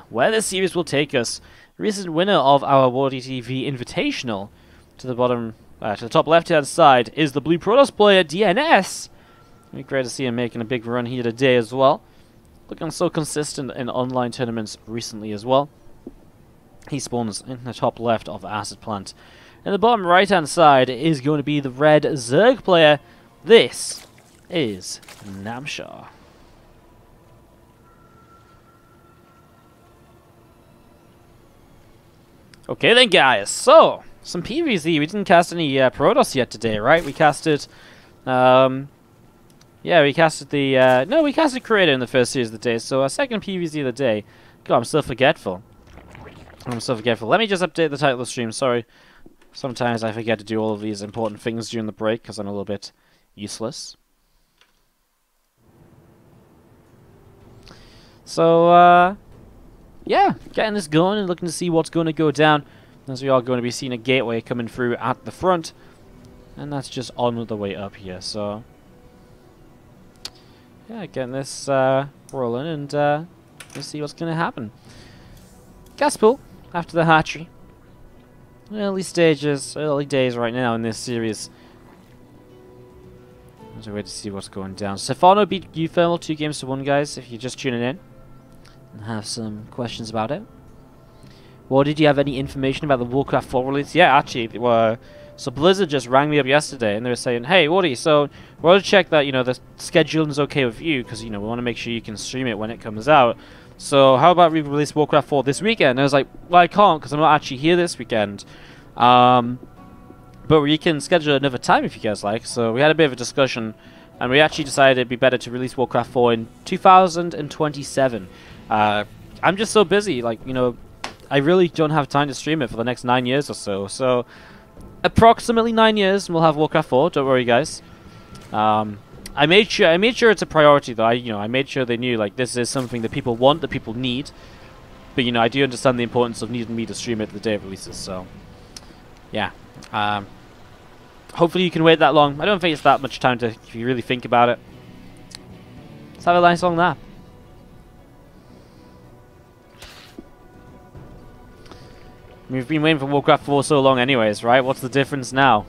where this series will take us. The recent winner of our WardiTV Invitational to the bottom, to the top left-hand side is the Blue Protoss player DnS. It'd be great to see him making a big run here today as well. Looking so consistent in online tournaments recently as well. He spawns in the top left of Acid Plant. In the bottom right-hand side is going to be the red Zerg player. This is Namshar. Okay then, guys, so some PvZ. We didn't cast any Protoss yet today, right? We casted yeah, we casted the no, we casted Creator in the first series of the day, so our second PvZ of the day. God, I'm so forgetful. Let me just update the title of the stream. Sorry, sometimes I forget to do all of these important things during the break because I'm a little bit useless. So yeah, getting this going and looking to see what's going to go down, as we are going to be seeing a gateway coming through at the front, and that's just on the way up here. So yeah, getting this rolling, and we'll see what's going to happen. Gas pool after the hatchery. Early stages, early days right now in this series. There's a way to see what's going down. Stefano beat Ufernal 2-1, guys, if you're just tuning in and have some questions about it. Well, did you have any information about the Warcraft 4 release? Yeah, actually, so Blizzard just rang me up yesterday, and they were saying, "Hey, Wardy, so we want to check that, you know, the scheduling's okay with you, because, you know, we want to make sure you can stream it when it comes out. So how about we release Warcraft 4 this weekend?" And I was like, "Well, I can't, because I'm not actually here this weekend. But we can schedule another time if you guys like." So we had a bit of a discussion, and we actually decided it'd be better to release Warcraft 4 in 2027. I'm just so busy, like, you know, I really don't have time to stream it for the next 9 years or so. So approximately 9 years, and we'll have Warcraft 4. Don't worry, guys. I made sure it's a priority, though. I made sure they knew, like, this is something that people want, that people need. But, you know, I do understand the importance of needing me to stream it the day it releases. So yeah. Hopefully you can wait that long. I don't think it's that much time to, if you really think about it. Let's have a nice long nap. We've been waiting for Warcraft 4 so long anyways, right? What's the difference now?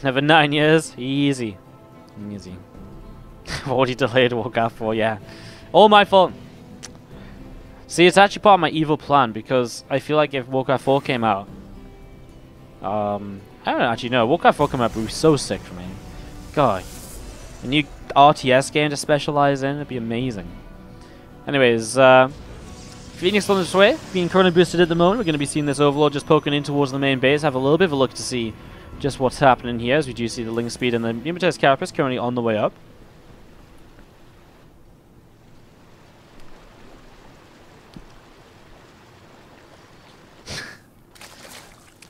Never 9 years? Easy. Easy. Already delayed Warcraft 4, yeah. All my fault. See, it's actually part of my evil plan, because I feel like if Warcraft 4 came out, I don't actually know. Warcraft 4 coming out would be so sick for me. God. A new RTS game to specialize in, it'd be amazing. Anyways, Phoenix on its way, being chrono boosted at the moment. We're going to be seeing this Overlord just poking in towards the main base. Have a little bit of a look to see just what's happening here, as we do see the link speed and the Pneumatized Carapace currently on the way up.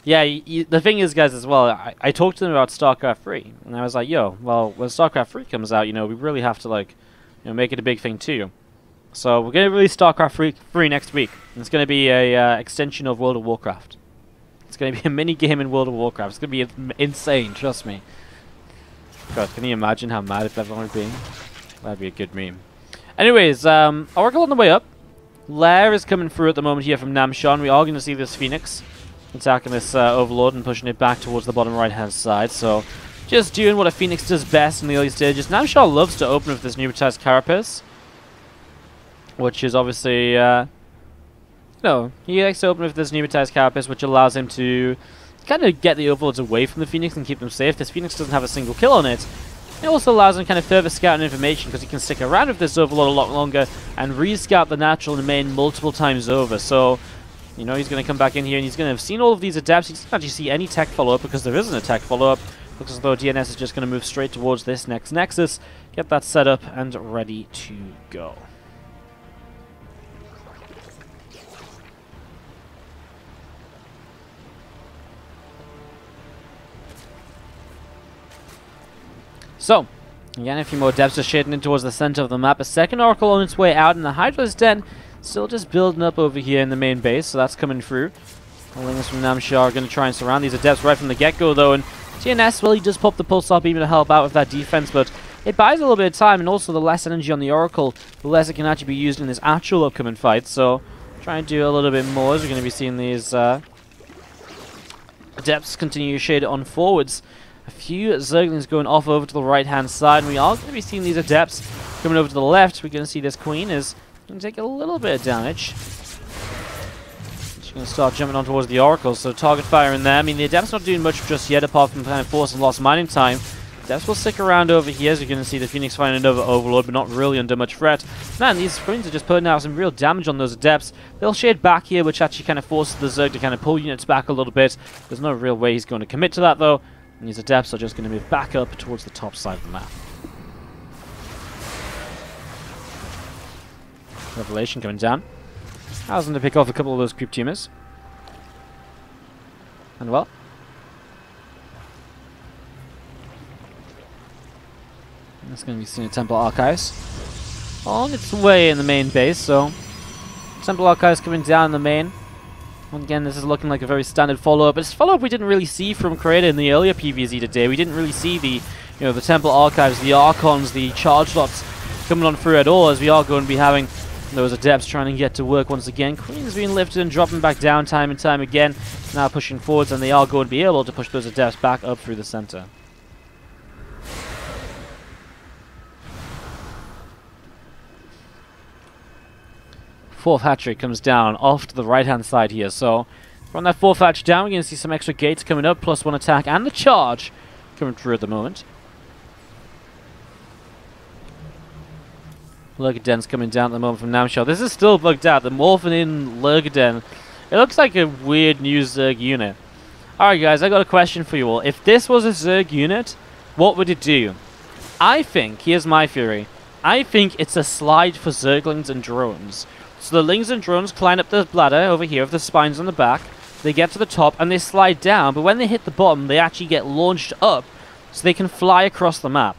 Yeah, the thing is, guys, as well, I talked to them about StarCraft 3, and I was like, yo, well, when StarCraft 3 comes out, you know, we really have to, like, you know, make it a big thing too. So we're going to release StarCraft 3 next week. And it's going to be a extension of World of Warcraft. It's going to be a mini game in World of Warcraft. It's going to be insane, trust me. God, can you imagine how mad if everyone would be? That'd be a good meme. Anyways, Oracle on the way up. Lair is coming through at the moment here from Namshar. We are going to see this Phoenix attacking this Overlord and pushing it back towards the bottom right-hand side. So just doing what a Phoenix does best in the early stages. Namshar loves to open with this Pneumatized Carapace, which is obviously, no, he likes to open with this Pneumatized Carapace, which allows him to kind of get the Overlords away from the Phoenix and keep them safe. This Phoenix doesn't have a single kill on it. It also allows him kind of further scouting information, because he can stick around with this Overlord a lot longer and re-scout the natural and main multiple times over. So, you know, he's going to come back in here and he's going to have seen all of these adapts. He doesn't actually see any tech follow-up, because there isn't a tech follow-up. Looks as though DnS is just going to move straight towards this next Nexus, get that set up and ready to go. So, again, a few more depths are shading in towards the center of the map. A second Oracle on its way out, and the Hydra's Den still just building up over here in the main base, so that's coming through. The Lings from Namshar are going to try and surround these adepts right from the get-go, though, and DnS, well, he does pop the Pulsar Beam to help out with that defense, but it buys a little bit of time, and also the less energy on the Oracle, the less it can actually be used in this actual upcoming fight. So try and do a little bit more as we're going to be seeing these Adepts continue to shade it on forwards. A few Zerglings going off over to the right-hand side, and we are going to be seeing these Adepts coming over to the left. We're going to see this Queen is going to take a little bit of damage. She's going to start jumping on towards the Oracle, so target fire in there. I mean, the Adepts not doing much just yet, apart from kind of forcing lost mining time. Adepts will stick around over here, as you're going to see the Phoenix find another Overlord, but not really under much threat. Man, these Queens are just putting out some real damage on those Adepts. They'll shade back here, which actually kind of forces the Zerg to kind of pull units back a little bit. There's no real way he's going to commit to that, though. And these Adepts are just going to move back up towards the top side of the map. Revelation coming down. I was going to pick off a couple of those creep tumors. And well, it's going to be seen at Temple Archives on its way in the main base. So Temple Archives coming down in the main. Once again, this is looking like a very standard follow-up. It's a follow-up we didn't really see from Creator in the earlier PvZ today. We didn't really see the, the Temple Archives, the Archons, the charge lots coming on through at all, as we are going to be having those Adepts trying to get to work once again. Queen's being lifted and dropping back down time and time again. Now pushing forwards, and they are going to be able to push those Adepts back up through the center. Fourth hatchery comes down off to the right-hand side here. So from that fourth hatch down, we're going to see some extra gates coming up, plus one attack and the charge coming through at the moment. Lurgaden's coming down at the moment from Namshar. This is still bugged out. The morphing in Lurgaden. It looks like a weird new Zerg unit. Alright guys, I got a question for you all. If this was a Zerg unit, what would it do? I think, here's my theory, I think it's a slide for Zerglings and drones. So the Lings and drones climb up the ladder over here with the spines on the back. They get to the top and they slide down, but when they hit the bottom, they actually get launched up so they can fly across the map.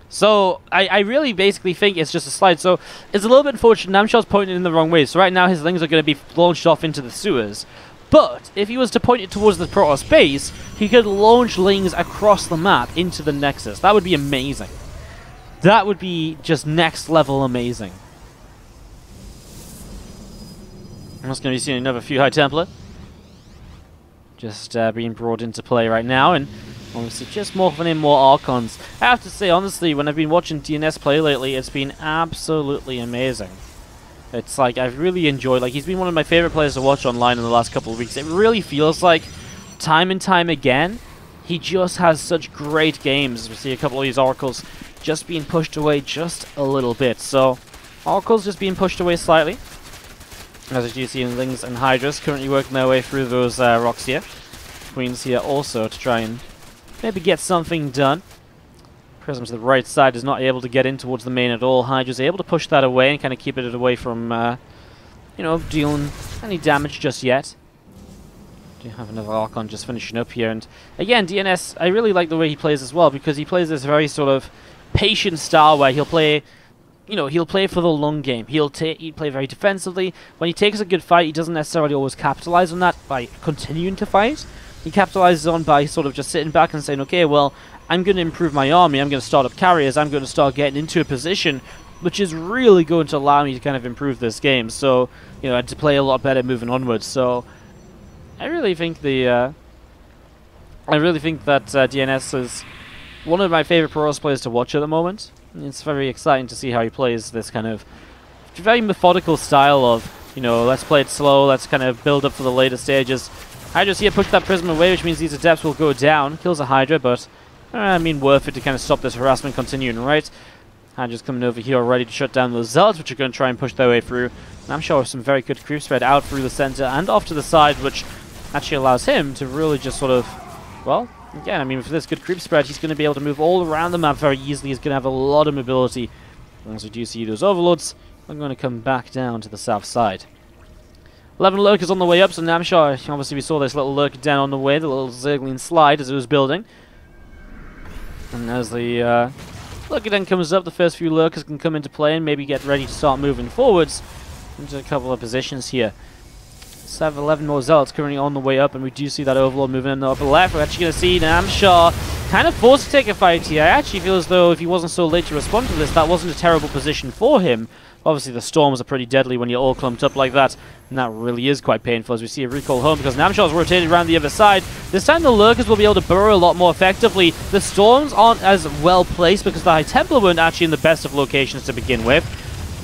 So I really basically think it's just a slide. So it's a little bit unfortunate. Namshar's pointing in the wrong way. So right now his Lings are going to be launched off into the sewers. But if he was to point it towards the Protoss base, he could launch Lings across the map into the Nexus. That would be amazing. That would be just next level amazing. I'm just going to be seeing another few High Templar just being brought into play right now, and obviously just morphing in more Archons. I have to say, honestly, when I've been watching DnS play lately, it's been absolutely amazing. It's like, I've really enjoyed, like, he's been one of my favorite players to watch online in the last couple of weeks. It really feels like, time and time again, he just has such great games. We see a couple of these Oracles just being pushed away just a little bit. So, Oracles just being pushed away slightly. As you see, Lings and Hydras currently working their way through those rocks here. Queens here also to try and maybe get something done. Prism to the right side is not able to get in towards the main at all. Hydra's able to push that away and kind of keep it away from, dealing any damage just yet. Do have another Archon just finishing up here. And again, DnS, I really like the way he plays as well, because he plays this very sort of patient style where he'll play... he'll play for the long game. He'll play very defensively. When he takes a good fight, he doesn't necessarily always capitalize on that by continuing to fight. He capitalizes on by sort of just sitting back and saying, okay, well, I'm going to improve my army. I'm going to start up carriers. I'm going to start getting into a position which is really going to allow me to kind of improve this game. So, and to play a lot better moving onwards. So, I really think that DnS is one of my favorite Protoss players to watch at the moment. It's very exciting to see how he plays this kind of very methodical style of, let's play it slow, let's kind of build up for the later stages. Hydra's here, push that Prism away, which means these Adepts will go down. Kills a Hydra, but, worth it to kind of stop this harassment continuing, right? Hydra's coming over here already to shut down those Zealots, which are going to try and push their way through. And I'm sure some very good creep spread out through the center and off to the side, which actually allows him to really just sort of, well... Again, for this good creep spread, he's going to be able to move all around the map very easily. He's going to have a lot of mobility. As we do see those Overlords, I'm going to come back down to the south side. 11 Lurkers on the way up, so Namshar, obviously we saw this little Lurker down on the way, the little Zergling slide as it was building. And as the Lurker then comes up, the first few Lurkers can come into play and maybe get ready to start moving forwards into a couple of positions here. 11 more Zealots currently on the way up, and we do see that Overlord moving in the upper left. We're actually going to see Namshar kind of forced to take a fight here. I actually feel as though if he wasn't so late to respond to this, that wasn't a terrible position for him. Obviously, the storms are pretty deadly when you're all clumped up like that, and that really is quite painful as we see a recall home because Namshar's rotated around the other side. This time the Lurkers will be able to burrow a lot more effectively. The storms aren't as well placed because the High Templar weren't actually in the best of locations to begin with.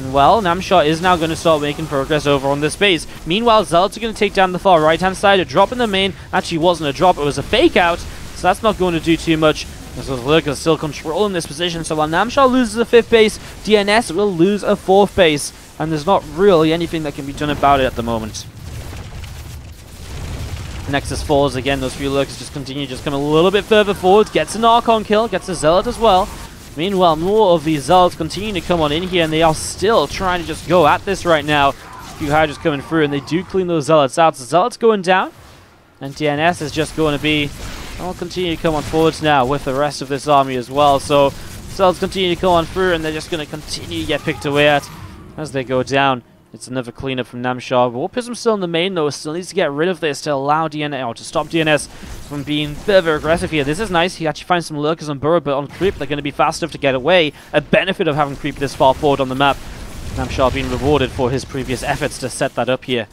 And well, Namshar is now going to start making progress over on this base. Meanwhile, Zealots are going to take down the far right-hand side. A drop in the main actually wasn't a drop, it was a fake out, so that's not going to do too much. As those Lurkers are still controlling this position, so while Namshar loses a 5th base, DnS will lose a 4th base, and there's not really anything that can be done about it at the moment. Nexus falls again, those few Lurkers just continue, just come a little bit further forward, gets an Archon kill, gets a Zealot as well. Meanwhile, more of these Zealots continue to come on in here, and they are still trying to just go at this right now. A few Hydras coming through, and they do clean those Zealots out. So Zealots going down, and DnS is just going to be... I'll continue to come on forwards now with the rest of this army as well. So Zealots continue to come on through, and they're just going to continue to get picked away at as they go down. It's another cleanup from Namshar. Warpism still in the main though, still needs to get rid of this to allow DnS, or to stop DnS from being further aggressive here. This is nice, he actually finds some Lurkers on Burrow, but on Creep they're going to be fast enough to get away. A benefit of having Creep this far forward on the map. Namshar being rewarded for his previous efforts to set that up here.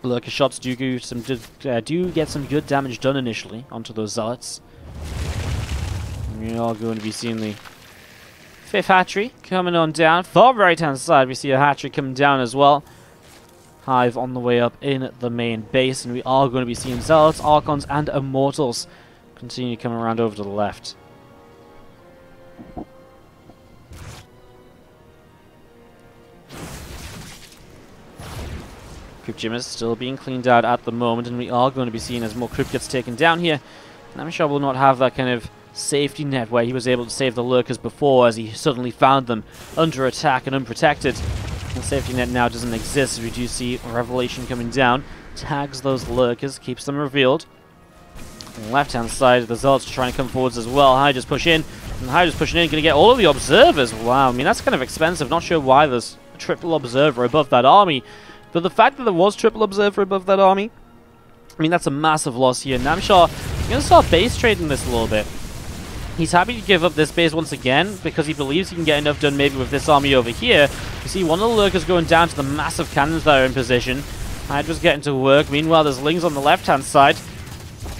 Lurker shots do get some good damage done initially onto those Zealots. We are going to be seeing the 5th hatchery coming on down. Far right hand side we see a hatchery coming down as well. Hive on the way up in the main base, and we are going to be seeing Zealots, Archons and Immortals continue coming around over to the left. Crypt Gym is still being cleaned out at the moment, and we are going to be seeing as more Crypt gets taken down here. Namshar will not have that kind of safety net where he was able to save the Lurkers before, as he suddenly found them under attack and unprotected. The safety net now doesn't exist, as we do see Revelation coming down. Tags those Lurkers, keeps them revealed. On the left-hand side, the Zealots are trying to come forwards as well. Hydras push in, and Hydras pushing in, going to get all of the Observers. Wow, I mean, that's kind of expensive. Not sure why there's a triple Observer above that army. But the fact that there was triple Observer above that army, I mean, that's a massive loss here. Namshar is going to start base trading this a little bit. He's happy to give up this base once again because he believes he can get enough done maybe with this army over here. You see one of the Lurkers going down to the massive cannons that are in position. Hydra's getting to work. Meanwhile, there's Lings on the left-hand side.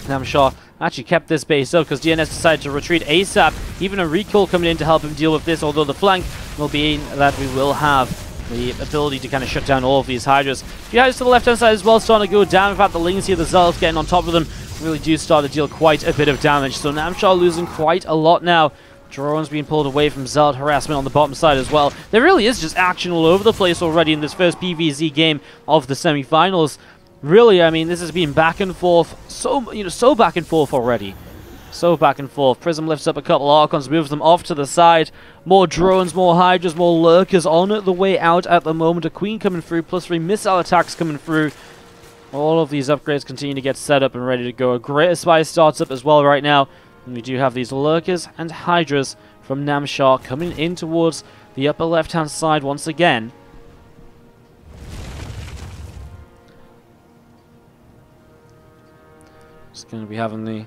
Namshar actually kept this base up because DnS decided to retreat ASAP. Even a recall coming in to help him deal with this, although the flank will be that we will have the ability to kind of shut down all of these Hydras. The Hydras to the left-hand side as well starting to go down. In fact, the Lings here, the Zealots getting on top of them, really do start to deal quite a bit of damage. So Namshar losing quite a lot now. Drones being pulled away from Zealot harassment on the bottom side as well. There really is just action all over the place already in this first PvZ game of the semi-finals. Really, I mean, this has been back and forth, so back and forth already. So back and forth. Prism lifts up a couple Archons, moves them off to the side. More drones, more Hydras, more Lurkers on the way out at the moment. A Queen coming through, +3 missile attacks coming through. All of these upgrades continue to get set up and ready to go. A Greater Spy starts up as well right now. And we do have these Lurkers and Hydras from Namshar coming in towards the upper left-hand side once again. Just going to be having the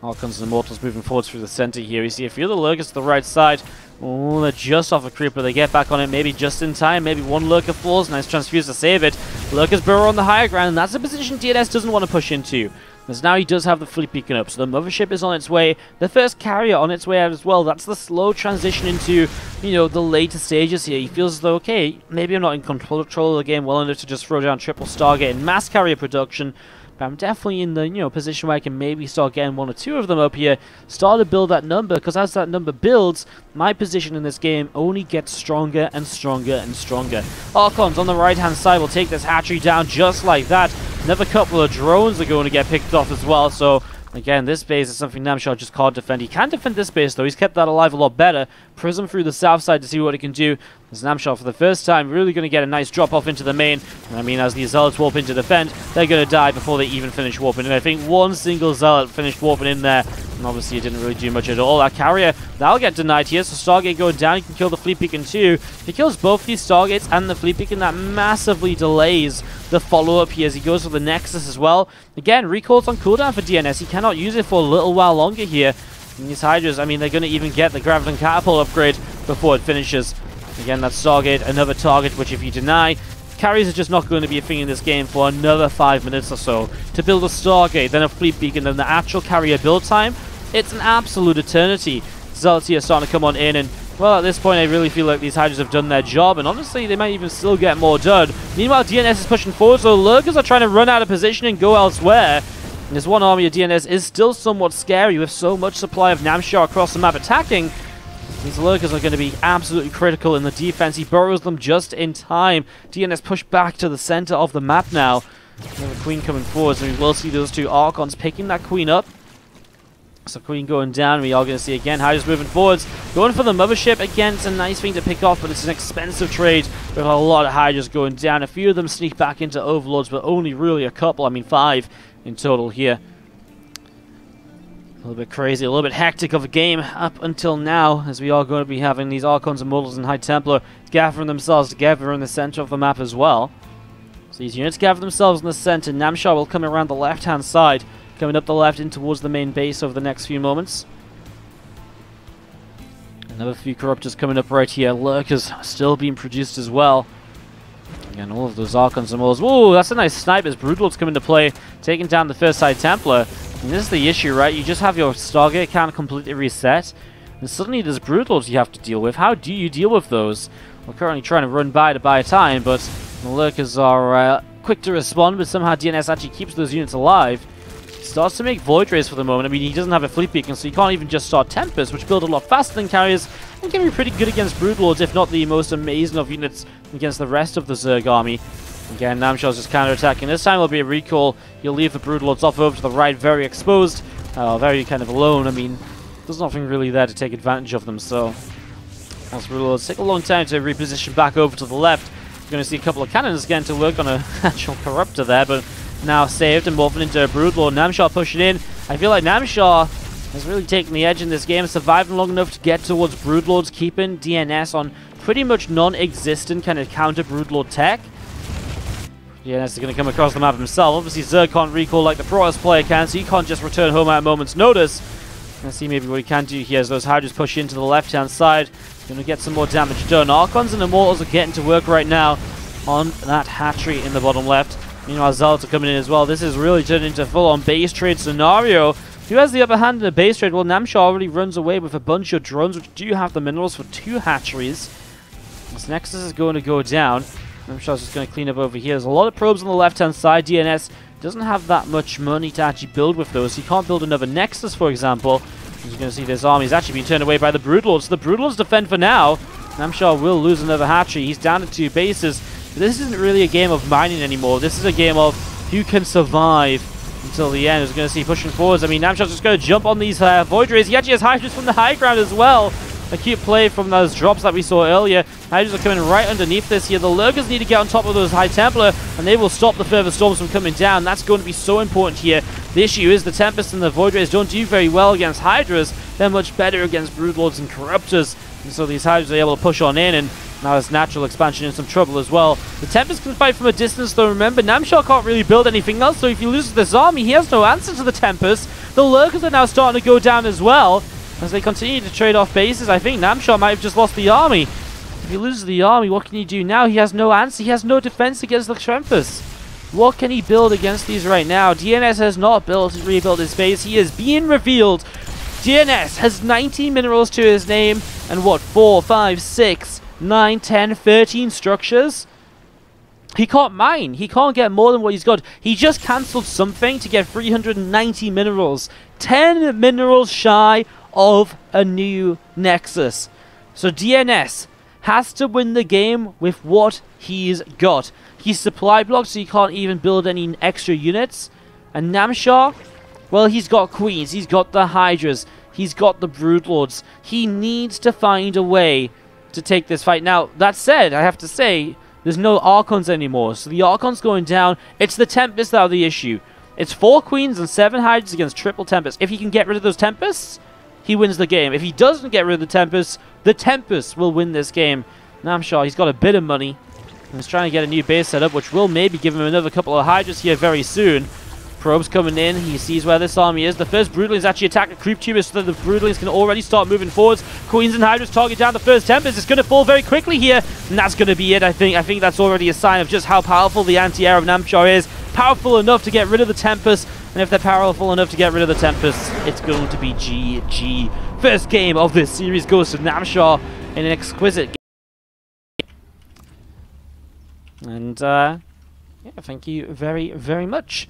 Archons and Immortals moving forwards through the center here. We see a few of the Lurkers to the right side. Oh, they're just off a creeper. They get back on it maybe just in time. Maybe one Lurker falls. Nice transfuse to save it. Lurkers burrow on the higher ground, and that's a position DnS doesn't want to push into. Because now he does have the fleet peeking up. So the Mothership is on its way. The first carrier on its way out as well. That's the slow transition into, the later stages here. He feels as though, okay, maybe I'm not in control of the game well enough to just throw down triple Stargate and mass carrier production. But I'm definitely in the position where I can maybe start getting one or two of them up here, start to build that number, because as that number builds, my position in this game only gets stronger and stronger and stronger. Archons on the right hand side will take this hatchery down just like that. Another couple of drones are going to get picked off as well, so again, this base is something Namshar just can't defend. He can defend this base, though. He's kept that alive a lot better. Prism through the south side to see what he can do. As Namshar, for the first time, really going to get a nice drop-off into the main. And I mean, as the Zealots warp in to defend, they're going to die before they even finish warping in. I think one single Zealot finished warping in there. And obviously it didn't really do much at all. That carrier, that'll get denied here. So Stargate going down, he can kill the Fleet Beacon too. If he kills both these Stargates and the Fleet Beacon, that massively delays the follow-up here as he goes for the Nexus as well. Again, recalls on cooldown for DnS. He cannot use it for a little while longer here. And these Hydras, I mean, they're going to even get the Graviton Catapult upgrade before it finishes. Again, that Stargate, another target, which if you deny, carries are just not going to be a thing in this game for another 5 minutes or so. To build a Stargate, then a Fleet Beacon, then the actual carrier build time, it's an absolute eternity. Zealots here starting to come on in, and well, at this point I really feel like these Hydras have done their job, and honestly they might even still get more done. Meanwhile, DnS is pushing forward, so Lurkers are trying to run out of position and go elsewhere. And this one army of DnS is still somewhat scary with so much supply of Namshar across the map attacking. These Lurkers are going to be absolutely critical in the defense. He burrows them just in time. DnS push back to the center of the map now. Another Queen coming forward, so we will see those two Archons picking that Queen up. So Queen going down, we are going to see again Hydras moving forwards. Going for the Mothership, again, it's a nice thing to pick off, but it's an expensive trade with a lot of Hydras going down. A few of them sneak back into Overlords, but only really a couple, I mean 5 in total here. A little bit crazy, a little bit hectic of a game up until now, as we are going to be having these Archons, Immortals, and High Templar gathering themselves together in the center of the map as well. So these units gather themselves in the center. Namshar will come around the left-hand side, coming up the left in towards the main base over the next few moments. Another few Corruptors coming up right here. Lurkers still being produced as well. Again, all of those Archons and Immortals. Ooh, that's a nice snipe as Broodlords come into play, taking down the first High Templar. And this is the issue, right? You just have your Stargate count completely reset, and suddenly there's Broodlords you have to deal with. How do you deal with those? We're currently trying to run by to buy time, but the Lurkers are quick to respond, but somehow DnS actually keeps those units alive. Starts to make Void Rays for the moment. I mean, he doesn't have a Fleet Beacon, so he can't even just start Tempest, which build a lot faster than carriers, and can be pretty good against Broodlords, if not the most amazing of units against the rest of the Zerg army. Again, Namshar's just counter-attacking. This time it'll be a recall. He'll leave the Broodlords off over to the right, very exposed, very kind of alone. I mean, there's nothing really there to take advantage of them, so those Broodlords take a long time to reposition back over to the left. You're going to see a couple of cannons again to work on a actual Corruptor there, but now saved and morphing into a Broodlord. Namshar pushing in. I feel like Namshar has really taken the edge in this game, surviving long enough to get towards Broodlords, keeping DnS on pretty much non-existent kind of counter Broodlord tech. DnS is going to come across the map himself. Obviously, Zerg can't recall like the Protoss player can, so he can't just return home at a moment's notice. Let's see maybe what he can do here as those Hydras push into the left-hand side. Going to get some more damage done. Archons and Immortals are getting to work right now on that hatchery in the bottom left. Meanwhile, Zealots are coming in as well. This is really turned into a full-on base trade scenario. Who has the upper hand in the base trade? Well, Namshar already runs away with a bunch of drones, which do have the minerals for 2 hatcheries. This Nexus is going to go down. Namshar's just going to clean up over here. There's a lot of probes on the left-hand side. DnS doesn't have that much money to actually build with those. He can't build another Nexus, for example. You're going to see this army is actually being turned away by the Broodlords. So the Broodlords defend for now. Namshar will lose another hatchery. He's down to 2 bases. But this isn't really a game of mining anymore. This is a game of who can survive until the end. As we're going to see pushing forwards. I mean, Namshar's just going to jump on these Void Rays. He actually has Hydras from the high ground as well. A cute play from those drops that we saw earlier. Hydras are coming right underneath this here. The Lurkers need to get on top of those High Templar, and they will stop the further storms from coming down. That's going to be so important here. The issue is the Tempest and the Void Rays don't do very well against Hydras. They're much better against Broodlords and Corruptors. And so these Hydras are able to push on in, and now there's natural expansion in some trouble as well. The Tempest can fight from a distance, though. Remember, Namshar can't really build anything else, so if he loses this army, he has no answer to the Tempest. The Lurkers are now starting to go down as well. As they continue to trade off bases, I think Namshar might have just lost the army. If he loses the army, what can he do now? He has no answer. He has no defense against the Tempest. What can he build against these right now? DnS has not rebuilt his base. He is being revealed. DnS has 19 minerals to his name and what, 4, 5, 6, 9, 10, 13 structures? He can't mine. He can't get more than what he's got. He just cancelled something to get 390 minerals. 10 minerals shy of a new Nexus. So DnS has to win the game with what he's got. He's supply blocked, so he can't even build any extra units. And Namshar, well, he's got Queens, he's got the Hydras, he's got the Broodlords. He needs to find a way to take this fight. Now, that said, I have to say, there's no Archons anymore. So the Archons going down, it's the Tempest that are the issue. It's 4 Queens and 7 Hydras against triple Tempests. If he can get rid of those Tempests, he wins the game. If he doesn't get rid of the Tempests will win this game. Namshar, he's got a bit of money. He's trying to get a new base set up, which will maybe give him another couple of Hydras here very soon. Probes coming in. He sees where this army is. The first Broodlings actually attack the Creep Tubers so that the Broodlings can already start moving forwards. Queens and Hydras target down the first Tempest. It's going to fall very quickly here. And that's going to be it, I think. I think that's already a sign of just how powerful the anti-air of Namshar is. Powerful enough to get rid of the Tempest. And if they're powerful enough to get rid of the Tempest, it's going to be GG. First game of this series goes to Namshar in an exquisite game. And, yeah, thank you very, very much.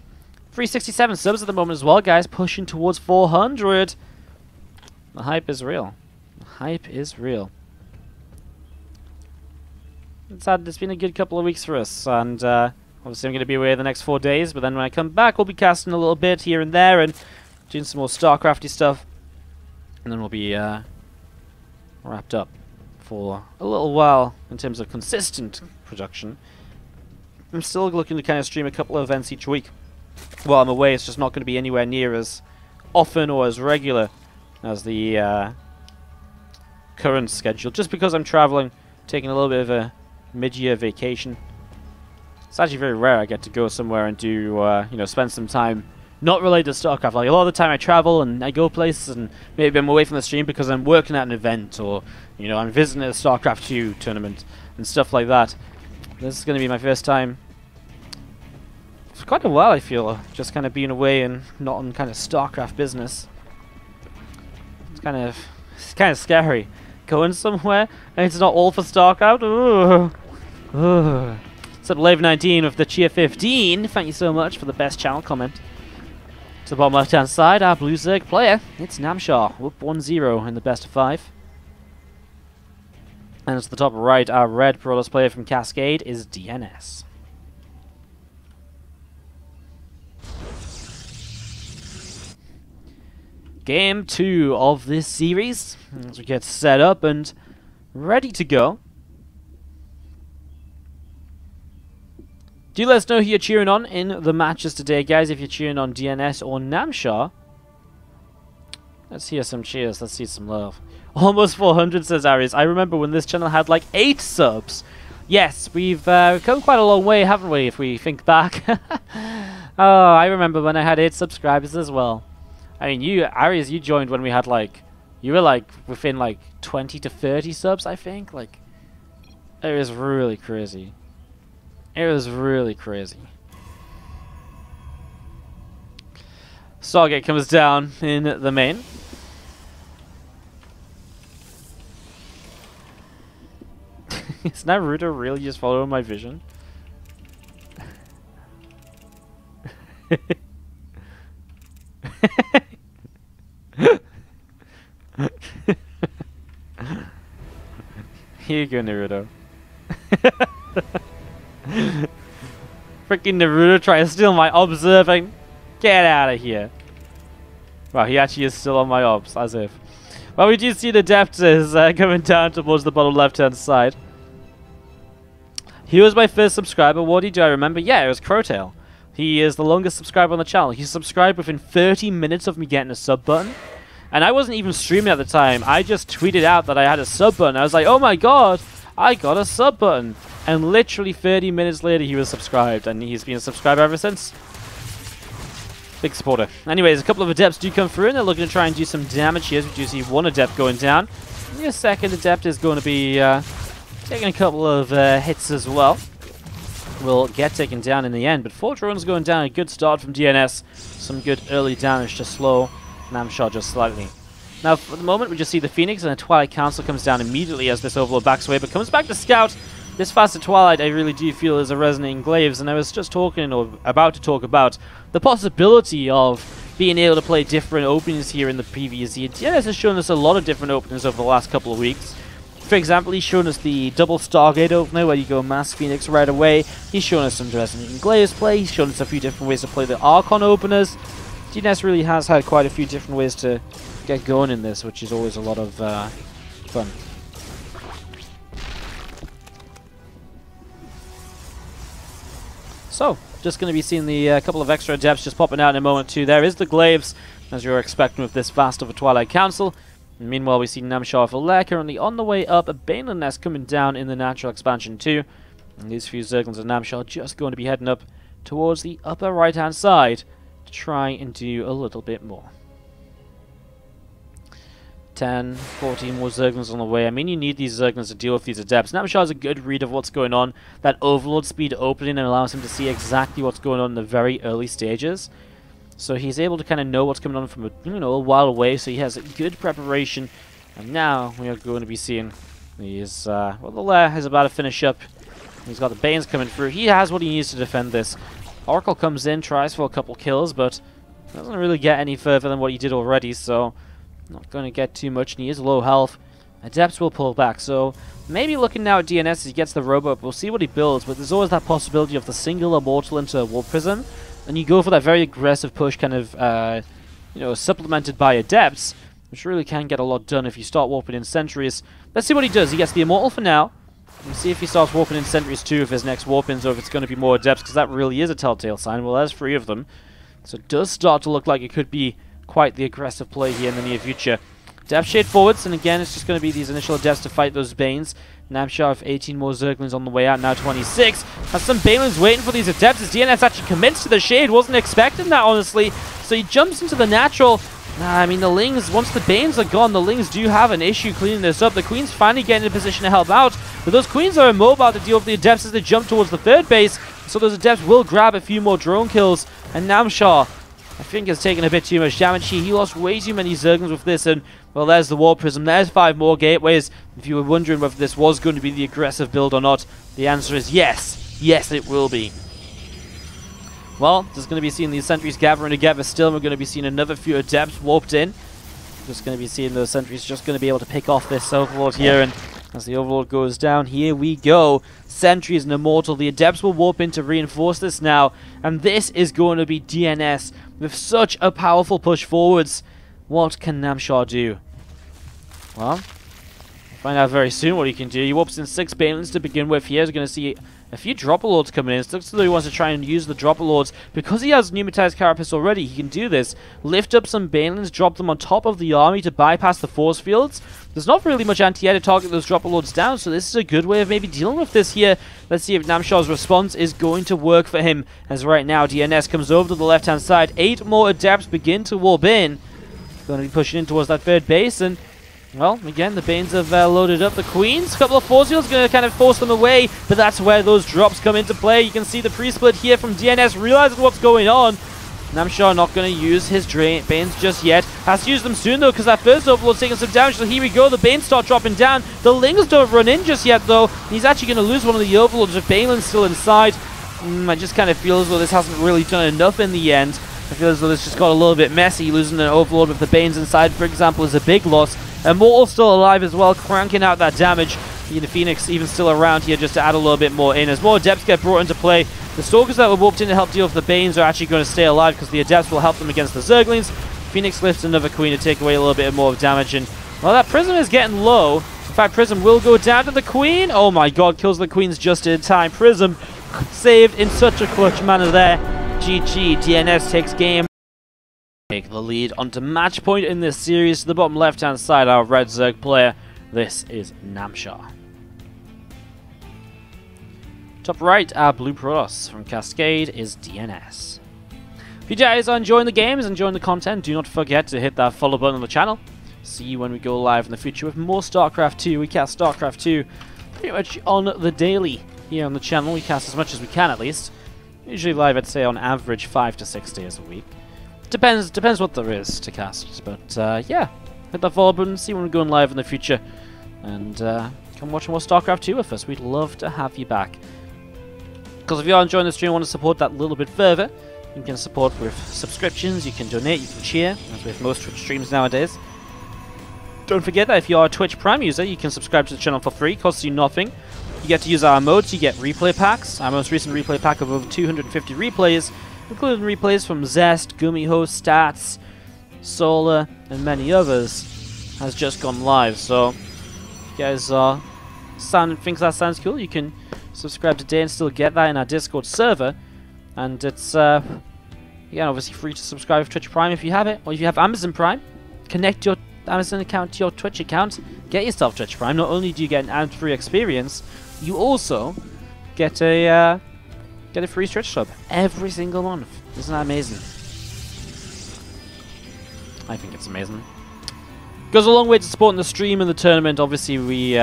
367 subs at the moment as well, guys. Pushing towards 400. The hype is real. The hype is real. It's been a good couple of weeks for us, and obviously I'm going to be away the next 4 days, but then when I come back, we'll be casting a little bit here and there and doing some more StarCrafty stuff, and then we'll be wrapped up for a little while in terms of consistent production. I'm still looking to kind of stream a couple of events each week. While I'm away, it's just not going to be anywhere near as often or as regular as the current schedule, just because I'm traveling, taking a little bit of a mid-year vacation. It's actually very rare I get to go somewhere and do, you know, spend some time not related to StarCraft. Like, a lot of the time I travel and I go places and maybe I'm away from the stream because I'm working at an event or, you know, I'm visiting a StarCraft 2 tournament and stuff like that. This is going to be my first time for quite a while, I feel, just kind of being away and not on kind of StarCraft business. It's kind of scary. Going somewhere and it's not all for StarCraft. Ooh. Ooh. What's up, Lave19 with the Cheer 15? Thank you so much for the best channel comment. To the bottom left-hand side, our Blue Zerg player, it's Namshar, up 1-0 in the best of 5. And to the top right, our red Protoss player from Cascade is DnS. Game 2 of this series, as we get set up and ready to go. Do let us know who you're cheering on in the matches today, guys, if you're cheering on DnS or Namshar. Let's hear some cheers, let's see some love. Almost 400, says Aries. I remember when this channel had like 8 subs. Yes, we've come quite a long way, haven't we, if we think back. Oh, I remember when I had 8 subscribers as well. I mean, you, Aries, you joined when we had like, you were like within like 20 to 30 subs, I think. Like, it was really crazy. It was really crazy. Stargate comes down in the main. Is Naruto really just following my vision? Here you go, Naruto. Freaking Naruto trying to steal my observing. Get out of here. Wow, he actually is still on my obs, as if. Well, we do see the Adeptus coming down towards the bottom left-hand side. He was my first subscriber. WardiTV, do I remember? Yeah, it was Crowtail. He is the longest subscriber on the channel. He subscribed within 30 minutes of me getting a sub button. And I wasn't even streaming at the time. I just tweeted out that I had a sub button. I was like, oh my god, I got a sub button. And literally 30 minutes later, he was subscribed. And he's been a subscriber ever since. Big supporter. Anyways, a couple of Adepts do come through, and they're looking to try and do some damage here. We do see one Adept going down. And the second Adept is going to be taking a couple of hits as well. Will get taken down in the end. But 4 drones going down. A good start from DnS. Some good early damage to slow Namshar just slightly. Now, for the moment, we just see the Phoenix, and the Twilight Council comes down immediately as this Overlord backs away, but comes back to scout. This faster Twilight, I really do feel, is a resonating glaives, and I was just talking, or about to talk about, the possibility of being able to play different openings here in the PvZ. DnS has shown us a lot of different openings over the last couple of weeks. For example, he's shown us the double Stargate opener, where you go Mass Phoenix right away. He's shown us some resonating glaives play. He's shown us a few different ways to play the Archon openers. DnS really has had quite a few different ways to get going in this, which is always a lot of fun. So, just going to be seeing the couple of extra adepts just popping out in a moment too. There is the Glaives, as you're expecting with this vast of a Twilight Council. And meanwhile, we see Namshar for Lair currently on the way up. A Baneland Nest coming down in the natural expansion too. And these few Zerglings and Namshar just going to be heading up towards the upper right-hand side to try and do a little bit more. 10, 14 more Zerglings on the way. I mean, you need these Zerglings to deal with these Adepts. Namshar has a good read of what's going on. That Overlord speed opening and allows him to see exactly what's going on in the very early stages. So he's able to kind of know what's coming on from a while away, so he has a good preparation. And now we are going to be seeing these, well, the Lair is about to finish up. He's got the Banes coming through. He has what he needs to defend this. Oracle comes in, tries for a couple kills, but doesn't really get any further than what he did already, so not going to get too much, and he is low health. Adepts will pull back, so maybe looking now at DnS as he gets the robot, we'll see what he builds, but there's always that possibility of the single immortal into a Warp Prism, and you go for that very aggressive push kind of, supplemented by Adepts, which really can get a lot done if you start warping in Sentries. Let's see what he does. He gets the immortal for now. We'll see if he starts warping in Sentries too, if his next warp-ins, or if it's going to be more Adepts, because that really is a telltale sign. Well, there's 3 of them, so it does start to look like it could be quite the aggressive play here in the near future. Depth Shade forwards, and again, it's just going to be these initial Adepts to fight those Banes. Namshar with 18 more Zerglings on the way out, now 26. Has some Banelings waiting for these Adepts as DnS actually commits to the Shade. Wasn't expecting that, honestly. So he jumps into the natural. I mean, the Lings, once the Banes are gone, the Lings do have an issue cleaning this up. The Queen's finally getting in a position to help out, but those Queens are immobile to deal with the Adepts as they jump towards the 3rd base. So those Adepts will grab a few more drone kills, and Namshar, I think, has taken a bit too much damage here. He lost way too many Zerglings with this, and, well, there's the Warp Prism. There's 5 more Gateways. If you were wondering whether this was going to be the aggressive build or not, the answer is yes. Yes, it will be. Well, just going to be seeing these Sentries gathering together still, and we're going to be seeing another few Adepts warped in. Just going to be seeing those Sentries just going to be able to pick off this Overlord here, and as the Overlord goes down, here we go. Sentries and Immortal. The Adepts will warp in to reinforce this now, and this is going to be DnS with such a powerful push forwards. What can Namshar do? Well, we'll find out very soon what he can do. He warps in 6 Banelings to begin with. Here, we're going to see a few Dropper Lords coming in. It looks as though he wants to try and use the Dropper Lords. Because he has Pneumatized Carapace already, he can do this. Lift up some Banelings, drop them on top of the army to bypass the force fields. There's not really much anti-air to target those Dropper Lords down, so this is a good way of maybe dealing with this here. Let's see if Namshar's response is going to work for him. As right now, DnS comes over to the left-hand side. 8 more Adepts begin to warp in. Going to be pushing in towards that 3rd base, and, well, again, the Banes have loaded up the Queens. A couple of force fields going to kind of force them away, but that's where those drops come into play. You can see the pre-split here from DnS, realizing what's going on. Namshar not going to use his Banes just yet. Has to use them soon, though, because that first Overlord's taking some damage. So here we go. The Banes start dropping down. The Lings don't run in just yet, though. He's actually going to lose one of the Overlords with Baneland still inside. I just kind of feel as though this hasn't really done enough in the end. I feel as though this just got a little bit messy. Losing an Overlord with the Banes inside, for example, is a big loss. Immortal still alive as well, cranking out that damage. The Phoenix even still around here just to add a little bit more in. As more Adepts get brought into play, the Stalkers that were warped in to help deal with the Banes are actually going to stay alive because the Adepts will help them against the Zerglings. Phoenix lifts another Queen to take away a little bit more of damage. And, well, that Prism is getting low. In fact, Prism will go down to the Queen. Oh my god, kills the Queens just in time. Prism saved in such a clutch manner there. GG, DnS takes game. Take the lead onto match point in this series. To the bottom left-hand side, our red Zerg player. This is Namshar. Top right, our blue Protoss from Cascade is DnS. If you guys are enjoying the games, enjoying the content, do not forget to hit that follow button on the channel. See you when we go live in the future with more StarCraft 2. We cast StarCraft 2 pretty much on the daily here on the channel. We cast as much as we can, at least. Usually live, I'd say, on average 5 to 6 days a week. Depends what there is to cast, but yeah, hit that follow button, see when we're going live in the future, and come watch more StarCraft 2 with us. We'd love to have you back. Because if you are enjoying the stream and want to support that a little bit further, you can support with subscriptions, you can donate, you can cheer, as with most Twitch streams nowadays. Don't forget that if you are a Twitch Prime user, you can subscribe to the channel for free, costs you nothing. You get to use our modes, you get replay packs, our most recent replay pack of over 250 replays, including replays from Zest, Gumiho, Stats, Solar, and many others, has just gone live. So, if you guys think that sounds cool, you can subscribe today and still get that in our Discord server. And it's, again, obviously free to subscribe to Twitch Prime if you have it, or if you have Amazon Prime, connect your Amazon account to your Twitch account, get yourself Twitch Prime. Not only do you get an ad-free experience, you also get a free Twitch sub every single month. Isn't that amazing? I think it's amazing. Goes a long way to supporting the stream and the tournament. Obviously, we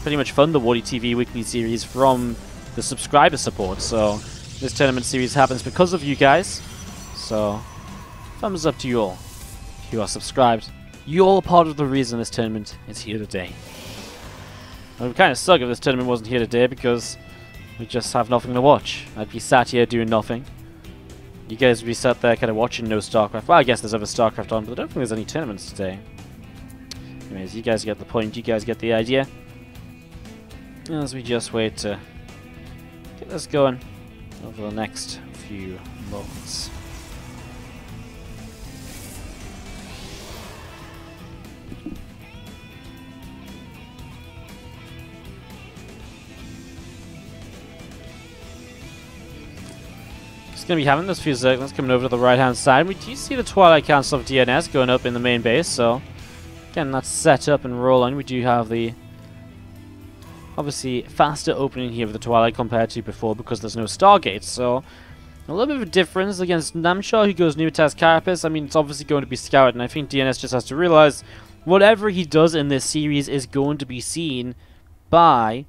pretty much fund the WardiTV weekly series from the subscriber support. So this tournament series happens because of you guys. So thumbs up to you all if you are subscribed. You're all part of the reason this tournament is here today. It would kind of suck if this tournament wasn't here today because we just have nothing to watch. I'd be sat here doing nothing. You guys would be sat there kind of watching no StarCraft. Well, I guess there's other StarCraft on, but I don't think there's any tournaments today. Anyways, you guys get the point. You guys get the idea. As we just wait to get this going over the next few moments. Going to be having those few zerglings coming over to the right hand side. We do see the Twilight Council of DnS going up in the main base, so again, that's set up and rolling. We do have the obviously faster opening here of the Twilight compared to before because there's no Stargates, so a little bit of a difference against Namshar, who goes Pneumatized Carapace. I mean, it's obviously going to be scouted, and I think DnS just has to realize whatever he does in this series is going to be seen by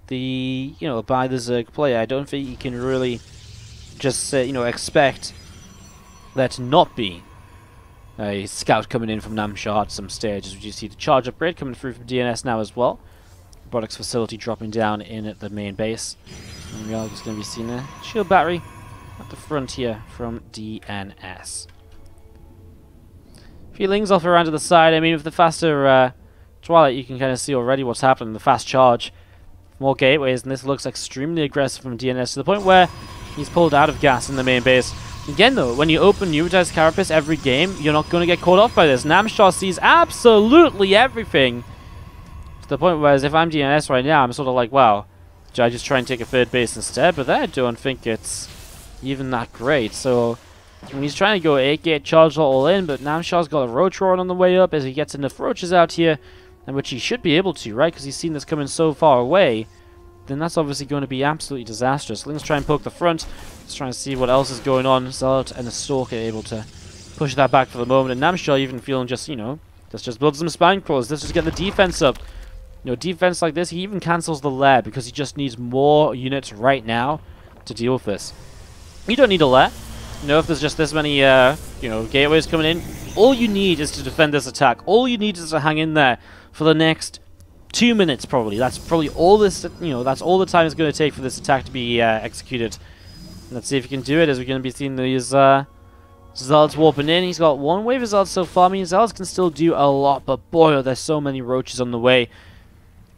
the by the Zerg player. I don't think he can really just expect there to not be a scout coming in from Namshar at some stage. As you see the charge upgrade coming through from DnS now as well. Robotics facility dropping down in at the main base. And we are just going to be seeing a shield battery at the front here from DnS. Feelings off around to the side. I mean, with the faster Twilight, you can kind of see already what's happening. The fast charge, more gateways, and this looks extremely aggressive from DnS to the point where he's pulled out of gas in the main base. Again, though, when you open Pneumatized Carapace every game, you're not going to get caught off by this. Namshar sees absolutely everything. To the point where, if I'm DnS right now, I'm sort of like, wow, should I just try and take a third base instead? But I don't think it's even that great. So, when he's trying to go 8-gate charge all in, but Namshar's got a Roach Roar on the way up as he gets enough Roaches out here, and which he should be able to, right? Because he's seen this coming so far away. Then that's obviously going to be absolutely disastrous. Let's try and poke the front. Let's try and see what else is going on. Zealot and the Stalker able to push that back for the moment. And Namshar even feeling just, let's just build some spine crawlers. Let's just get the defense up. Defense like this, he even cancels the lair because he just needs more units right now to deal with this. You don't need a lair. If there's just this many, gateways coming in, all you need is to defend this attack. All you need is to hang in there for the next 2 minutes, probably. That's probably all this, that's all the time it's going to take for this attack to be executed. Let's see if he can do it, as we're going to be seeing these Zealots warping in. He's got one wave of Zealots so far. I mean, Zealots can still do a lot, but boy, are there so many Roaches on the way.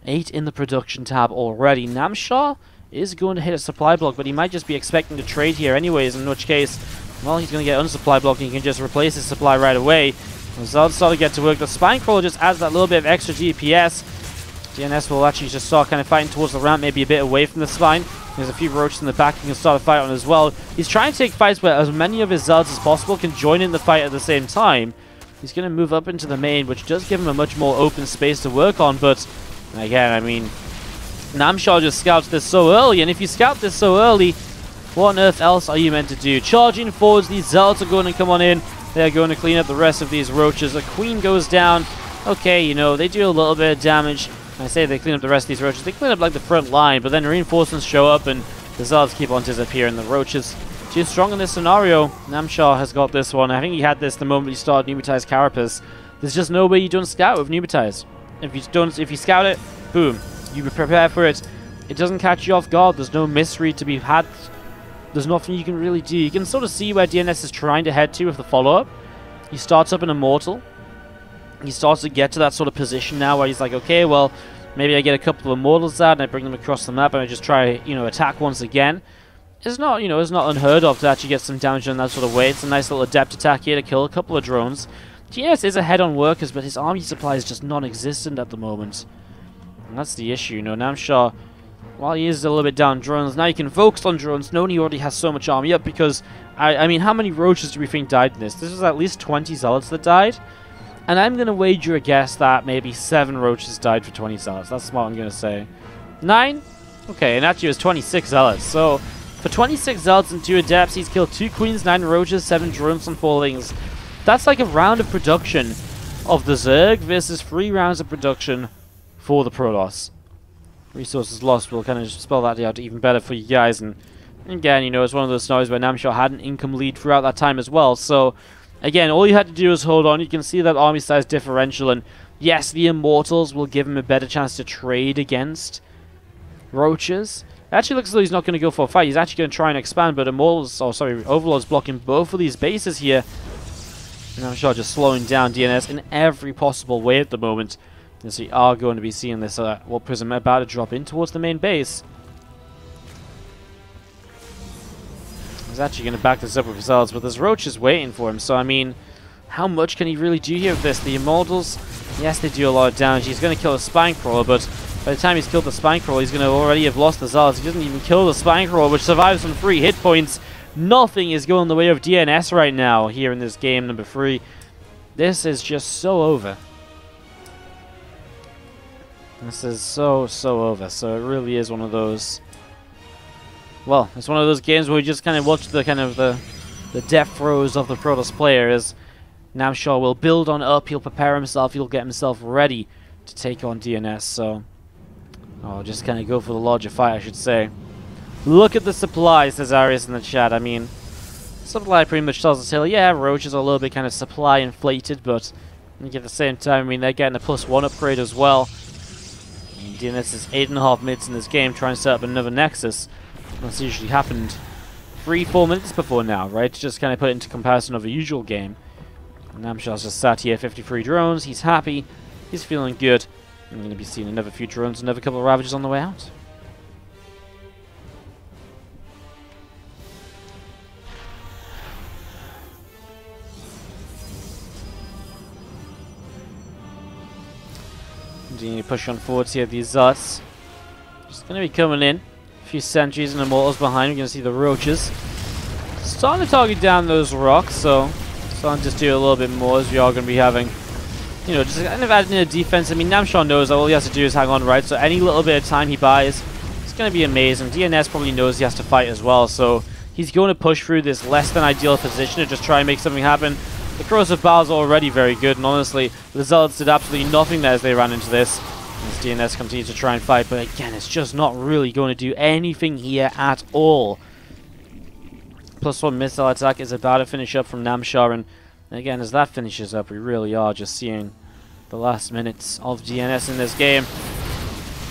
8 in the production tab already. Namshar is going to hit a supply block, but he might just be expecting to trade here anyways, in which case, well, he's going to get unsupply block and he can just replace his supply right away. Zealots start to get to work. The Spine Crawler just adds that little bit of extra DPS. DnS will actually just start kind of fighting towards the ramp, maybe a bit away from the spine. There's a few Roaches in the back he can start a fight on as well. He's trying to take fights where as many of his Zealots as possible can join in the fight at the same time. He's going to move up into the main, which does give him a much more open space to work on, but again, I mean, Namshar just scouts this so early, and if you scout this so early, what on earth else are you meant to do? Charging forwards, these Zealots are going to come on in. They're going to clean up the rest of these Roaches. A Queen goes down. Okay, they do a little bit of damage. I say they clean up the rest of these Roaches. They clean up like the front line, but then reinforcements show up and the Zealots keep on disappearing. The Roaches too strong in this scenario. Namshar has got this one. I think he had this the moment he started Pneumatized Carapace. There's just no way you don't scout with Pneumatized. If you scout it, boom, you prepare for it. It doesn't catch you off guard. There's no misread to be had. There's nothing you can really do. You can sort of see where DnS is trying to head to with the follow-up. He starts up an Immortal. He starts to get to that sort of position now where he's like, okay, well, maybe I get a couple of Immortals out and I bring them across the map and I just try, attack once again. It's not, it's not unheard of to actually get some damage in that sort of way. It's a nice little adept attack here to kill a couple of drones. DnS is ahead on workers, but his army supply is just non-existent at the moment. And that's the issue. Namshar while he is a little bit down drones, now you can focus on drones, knowing he already has so much army up, because, I mean, how many roaches do we think died in this? This was at least 20 zealots that died, and I'm going to wager a guess that maybe 7 roaches died for 20 zealots. That's what I'm going to say. 9? Okay, and actually it was 26 zealots, so for 26 zealots and 2 adepts, he's killed 2 queens, 9 roaches, 7 drones and 4 lings. That's like a round of production of the Zerg versus 3 rounds of production for the Protoss. Resources lost will kind of spell that out even better for you guys. And again, you know, it's one of those scenarios where Namshar had an income lead throughout that time as well. So, again, all you had to do is hold on. You can see that army size differential. And yes, the Immortals will give him a better chance to trade against Roaches. It actually looks as though he's not going to go for a fight. He's actually going to try and expand. But Overlord's blocking both of these bases here. And Namshar just slowing down DnS in every possible way at the moment. And so you are going to be seeing this Warp Prism about to drop in towards the main base. He's actually going to back this up with results, but there's roaches waiting for him. So, I mean, how much can he really do here with this? The Immortals, yes, they do a lot of damage. He's going to kill a Spine Crawler, but by the time he's killed the Spine Crawler, he's going to already have lost the Zealots. He doesn't even kill the Spine Crawler, which survives on 3 hit points. Nothing is going the way of DnS right now here in this game, number 3. This is just so over. This is so over. So it really is one of those. Well, it's one of those games where we just kind of watch the the death throes of the Protoss player. As Namshar will build on up, he'll prepare himself, he'll get himself ready to take on DnS. So I'll just kind of go for the larger fight, I should say. Look at the supply, says Arius in the chat. I mean, supply pretty much tells us here, yeah, roaches are a little bit kind of supply inflated, but at the same time, I mean, they're getting a +1 upgrade as well. DnS is 8.5 minutes in this game trying to set up another Nexus. That's usually happened 3-4 minutes before now, right? To just kind of put it into comparison of a usual game. Namshar's just sat here, 53 drones. He's happy. He's feeling good. I'm going to be seeing another few drones, another couple of Ravagers on the way out. Continue to push on forwards here, these Zealots. Just going to be coming in. A few sentries and Immortals behind. We're going to see the Roaches starting to target down those rocks, so starting to just do a little bit more as we are going to be having, you know, just kind of adding in a defense. I mean, Namshar knows that all he has to do is hang on, right? So any little bit of time he buys, it's going to be amazing. DnS probably knows he has to fight as well, so he's going to push through this less than ideal position to just try and make something happen. The Corrosive Bowels are already very good, and honestly, the Zealots did absolutely nothing there as they ran into this. As DnS continues to try and fight, but again, it's just not really going to do anything here at all. +1 missile attack is about to finish up from Namshar, and again, as that finishes up, we really are just seeing the last minutes of DnS in this game.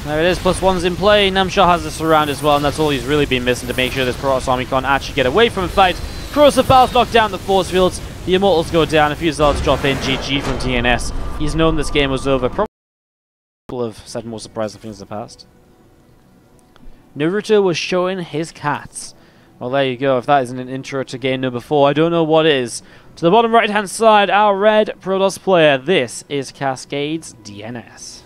There it is, +1's in play. Namshar has the surround as well, and that's all he's really been missing to make sure this Protoss army can't actually get away from a fight. Corrosive Bowels knock down the force fields. The Immortals go down, a few Zealots drop in. GG from DnS. He's known this game was over. Probably have said more surprising things in the past. Naruto was showing his cats. Well, there you go. If that isn't an intro to game number 4, I don't know what is. To the bottom right-hand side, our red Protoss player. This is Cascades DnS.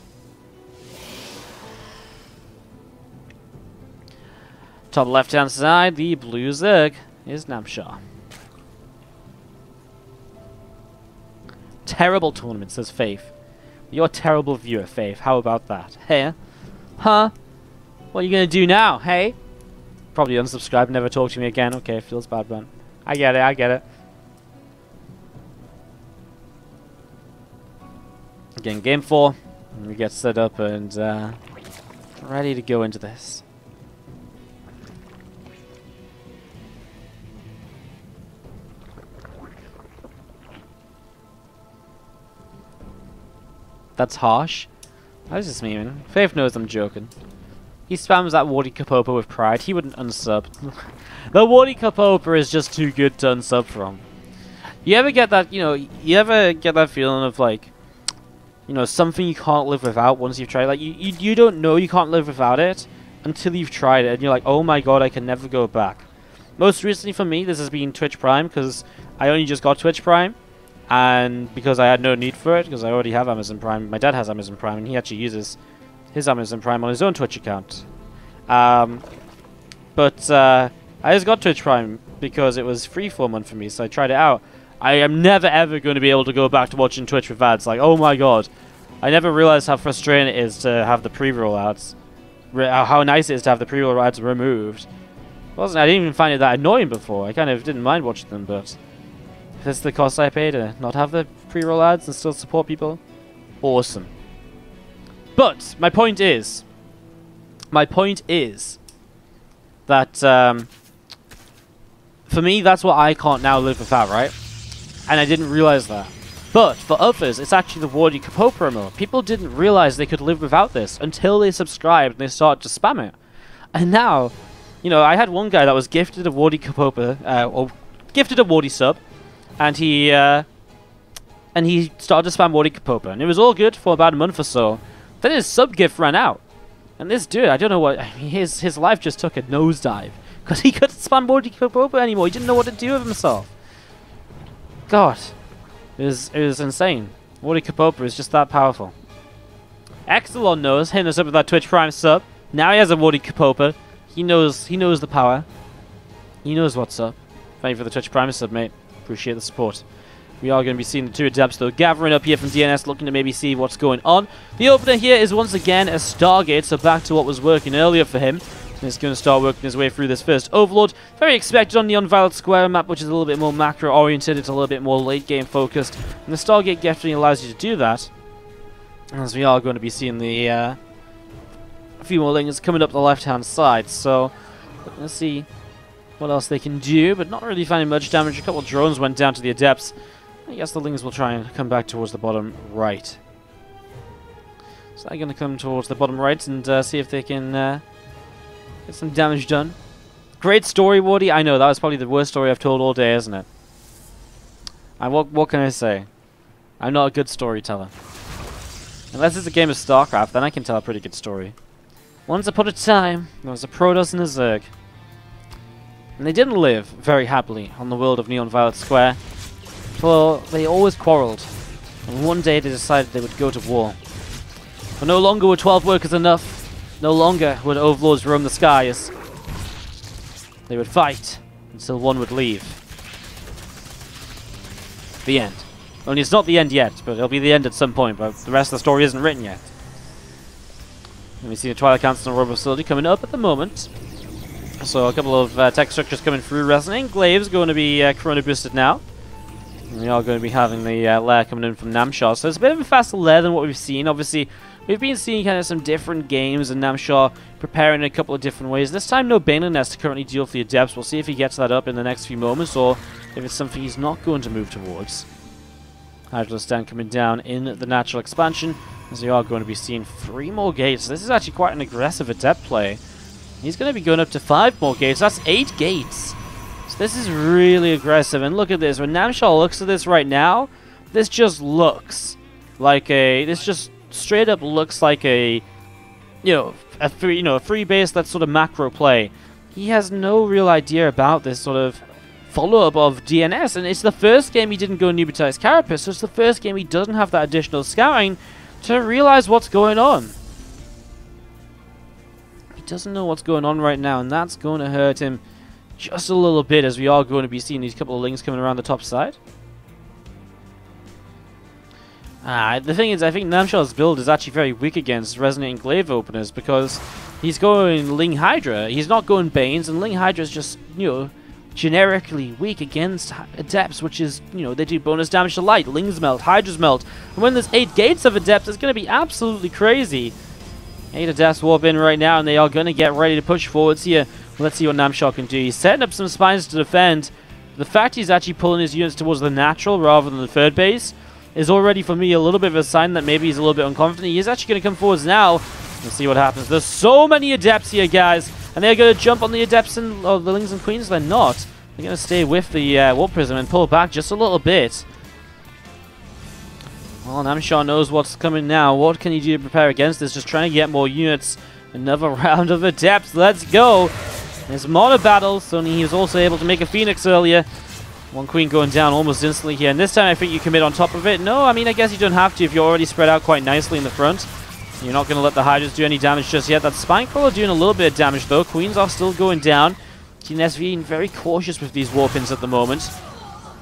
Top left-hand side, the blue Zerg is Namshar. Terrible tournament, says Faith. You're a terrible viewer, Faith. How about that? Hey? Huh? What are you going to do now, hey? Probably unsubscribe, never talk to me again. Okay, feels bad, man. I get it, I get it. Again, game 4. We get set up and ready to go into this. That's harsh. What does this mean? Faith knows I'm joking. He spams that WardiTV with pride. He wouldn't unsub. The WardiTV is just too good to unsub from. You ever get that, you ever get that feeling of like, something you can't live without once you've tried? Like, you don't know you can't live without it until you've tried it. And you're like, oh my god, I can never go back. Most recently for me, this has been Twitch Prime, because I only just got Twitch Prime. And because I had no need for it, because I already have Amazon Prime. My dad has Amazon Prime, and he actually uses his Amazon Prime on his own Twitch account. But I just got Twitch Prime because it was free for a month for me, so I tried it out. I am never ever going to be able to go back to watching Twitch with ads. Like, oh my god. I never realized how frustrating it is to have the pre-roll ads. How nice it is to have the pre-roll ads removed. I didn't even find it that annoying before. I kind of didn't mind watching them, but if this is the cost I pay to not have the pre-roll ads and still support people, awesome. But my point is that for me, that's what I can't now live without, right? And I didn't realize that. But for others, it's actually the WardiTV promo. People didn't realize they could live without this until they subscribed and they started to spam it. And now, you know, I had one guy that was gifted a WardiTV, or gifted a Wardi sub, and he started to spam WardiTV, and it was all good for about a month or so. Then his sub gift ran out, and this dude, I don't know what, I mean, his life just took a nosedive because he couldn't spam WardiTV anymore. He didn't know what to do with himself. God. It was insane. WardiTV is just that powerful. Exelon knows, hitting us up with that Twitch Prime sub. Now he has a WardiTV. He knows the power. He knows what's up. Thank you for the Twitch Prime sub, mate. Appreciate the support. We are going to be seeing the two adepts, though, gathering up here from DnS, looking to maybe see what's going on. The opener here is once again a Stargate, so back to what was working earlier for him. He's going to start working his way through this first Overlord. Very expected on the Unveiled Square map, which is a little bit more macro-oriented. It's a little bit more late-game focused. And the Stargate definitely allows you to do that. As we are going to be seeing the a few more lings coming up the left-hand side. So, let's see what else they can do. But not really finding much damage. A couple of drones went down to the Adepts. I guess the lings will try and come back towards the bottom right. So they're going to come towards the bottom right and see if they can get some damage done. Great story, Wardy. I know, that was probably the worst story I've told all day, isn't it? And what can I say? I'm not a good storyteller. Unless it's a game of StarCraft, then I can tell a pretty good story. Once upon a time, there was a Protoss and a Zerg. And they didn't live very happily on the world of Neon Violet Square. For they always quarreled. And one day they decided they would go to war. For no longer were 12 workers enough. No longer would overlords roam the skies. They would fight until one would leave. The end. Only it's not the end yet, but it'll be the end at some point, but the rest of the story isn't written yet. And we see the Twilight Council and Robo Facility coming up at the moment. So a couple of tech structures coming through. Resonant Enclave's going to be Corona boosted now. And we are going to be having the lair coming in from Namshar. So it's a bit of a faster lair than what we've seen. Obviously, we've been seeing kind of some different games and Namshar preparing in a couple of different ways. This time, no Baneling Nest to currently deal for the Adepts. We'll see if he gets that up in the next few moments or if it's something he's not going to move towards. Hydro Stand coming down in the natural expansion as we are going to be seeing 3 more gates. This is actually quite an aggressive Adept play. He's going to be going up to 5 more gates. That's 8 gates. So this is really aggressive. And look at this. When Namshar looks at this right now, this just looks like a... This just straight up looks like a... a free base that's sort of macro play. He has no real idea about this sort of follow-up of DnS. And it's the first game he didn't go Nubitize Carapace. So it's the first game he doesn't have that additional scouting to realize what's going on. He doesn't know what's going on right now, and that's going to hurt him just a little bit as we are going to be seeing these couple of lings coming around the top side. The thing is, I think Namshar's build is actually very weak against Resonant Enclave openers because he's going Ling Hydra. He's not going Banes, and Ling Hydra is just, generically weak against Adepts, which is, they do bonus damage to light, Lings melt, Hydra's melt. And when there's 8 gates of Adepts, it's going to be absolutely crazy. 8 Adepts warp in right now, and they are going to get ready to push forwards here. Let's see what Namshar can do. He's setting up some spines to defend. The fact he's actually pulling his units towards the natural rather than the third base is already, for me, a little bit of a sign that maybe he's a little bit unconfident. He is actually going to come forwards now. Let's see what happens. There's so many Adepts here, guys. And they're going to jump on the Adepts and the Lings and Queens. They're not. They're going to stay with the Warp Prism and pull back just a little bit. Well, Namshar knows what's coming now. What can he do to prepare against this? Just trying to get more units. Another round of Adepts. Let's go. There's Mono Battle. So he was also able to make a Phoenix earlier. One Queen going down almost instantly here. And this time I think you commit on top of it. No, I mean, I guess you don't have to if you're already spread out quite nicely in the front. You're not going to let the Hydras do any damage just yet. That Spinecrawler doing a little bit of damage, though. Queens are still going down. DnS being very cautious with these Warpins at the moment.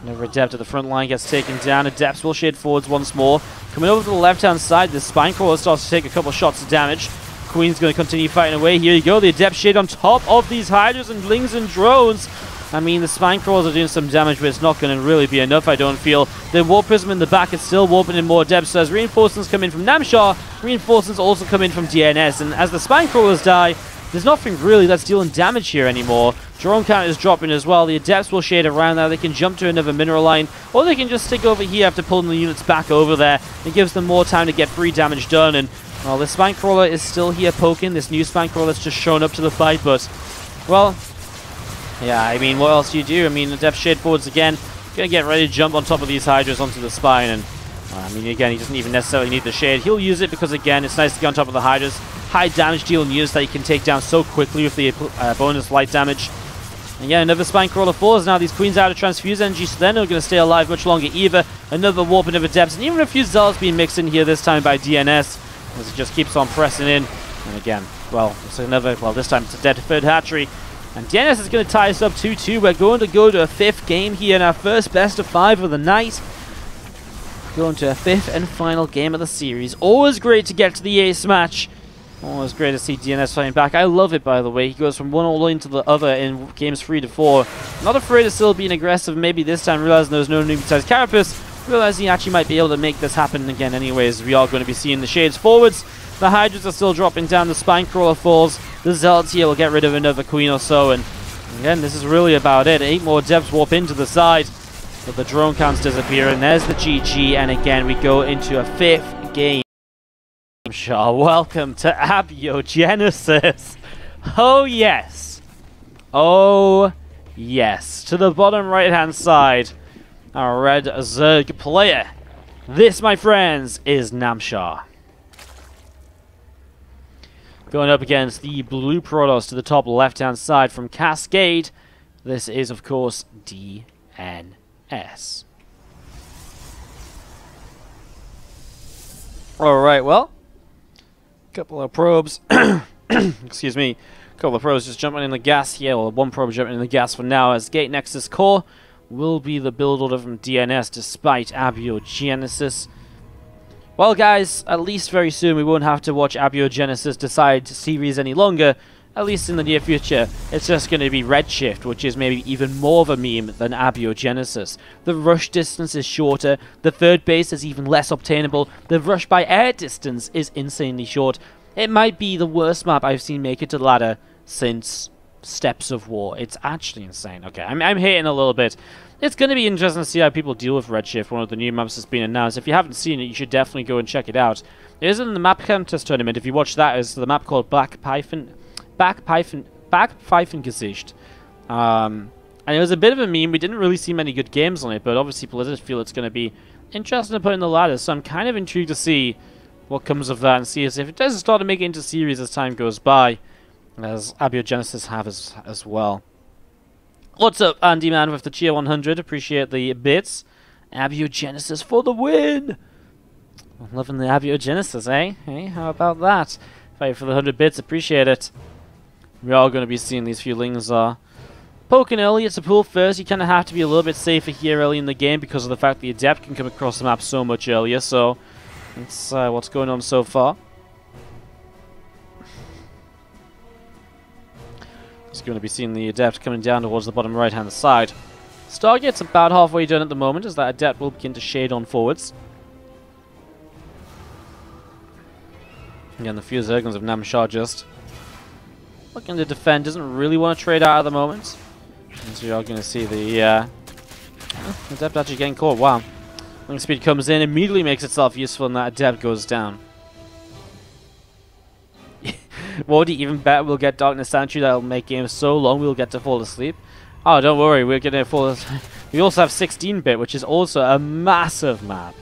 Another Adept at the front line gets taken down. Adepts will shade forwards once more. Coming over to the left-hand side, the Spinecrawler starts to take a couple shots of damage. Queen's going to continue fighting away. Here you go, the Adept shade on top of these Hydras and Blings and Drones. I mean, the Spinecrawlers are doing some damage, but it's not going to really be enough, I don't feel. The Warp Prism in the back is still warping in more Adepts. So as reinforcements come in from Namshar, reinforcements also come in from DnS. And as the Spinecrawlers die, there's nothing really that's dealing damage here anymore. Drone count is dropping as well. The Adepts will shade around now. They can jump to another mineral line, or they can just stick over here after pulling the units back over there. It gives them more time to get free damage done. And, well, the Spinecrawler is still here poking. This new Spinecrawler that's just shown up to the fight, but, well, yeah, I mean, what else do you do? I mean, Adept shade forwards again. Gonna get ready to jump on top of these Hydras onto the spine, and, I mean, again, he doesn't even necessarily need the shade. He'll use it because, again, it's nice to get on top of the Hydras. High damage dealing units that you can take down so quickly with the bonus light damage. And yeah, another Spinecrawler falls. Now these Queens out of transfuse energy, so they're not going to stay alive much longer either. Another Warp, another Adepts, and even a few Zealots being mixed in here this time by DnS, as it just keeps on pressing in. And again, well, it's another, well, this time it's a dead third hatchery. And DnS is going to tie us up 2-2. We're going to go to a 5th game here in our first best of 5 of the night. Going to a 5th and final game of the series. Always great to get to the ace match. Always great to see DnS fighting back. I love it, by the way. He goes from one all into the other in games 3 to 4. Not afraid of still being aggressive. Maybe this time realizing there's no noob-sized carapace. Realizing he actually might be able to make this happen again anyways. We are going to be seeing the shades forwards. The Hydras are still dropping down. The Spinecrawler falls. The Zealots here will get rid of another Queen or so. And again, this is really about it. 8 more Adepts warp into the side. But the drone counts disappear. And there's the GG. And again, we go into a 5th game. Namshar, welcome to Abiogenesis. Oh, yes. Oh, yes. To the bottom right-hand side, our red Zerg player. This, my friends, is Namshar. Going up against the blue Protoss to the top left-hand side from Cascade. This is, of course, DnS. Alright, well, couple of probes. Excuse me. Couple of probes just jumping in the gas here. Well, one probe jumping in the gas for now, as Gate Nexus Core will be the build order from DnS despite Abiogenesis. Well, guys, at least very soon we won't have to watch Abiogenesis decide series any longer, at least in the near future. It's just going to be Redshift, which is maybe even more of a meme than Abiogenesis. The rush distance is shorter, the third base is even less obtainable, the rush by air distance is insanely short. It might be the worst map I've seen make it to ladder since Steps of War. It's actually insane. Okay, I'm hating a little bit. It's going to be interesting to see how people deal with Redshift, one of the new maps that's been announced. If you haven't seen it, you should definitely go and check it out. It is in the map contest tournament. If you watch that, it's the map called Backpfeifengesicht. And it was a bit of a meme. We didn't really see many good games on it, but obviously PvZ feel it's going to be interesting to put in the ladder, so I'm kind of intrigued to see what comes of that and see if it does start to make it into series as time goes by, as Abiogenesis have as well. What's up, Andy Man with the Cheer 100? Appreciate the bits. Abiogenesis for the win! I'm loving the Abiogenesis, eh? Hey, how about that? Fight for the 100 bits, appreciate it. We are going to be seeing these few lings poking early. It's a pull first. You kind of have to be a little bit safer here early in the game because of the fact the Adept can come across the map so much earlier. So that's what's going on so far. Just going to be seeing the Adept coming down towards the bottom right-hand side. Stargate's about halfway done at the moment, as that Adept will begin to shade on forwards. Again, the few Zerglings of Namshar just looking to defend. Doesn't really want to trade out at the moment. As we are going to see the Adept actually getting caught. Wow. Link speed comes in, immediately makes itself useful, and that Adept goes down. Wardy even bet we'll get Darkness Sanctuary. That'll make games so long we'll get to fall asleep. Oh, don't worry, we're going to fall asleep. We also have 16-bit, which is also a massive map.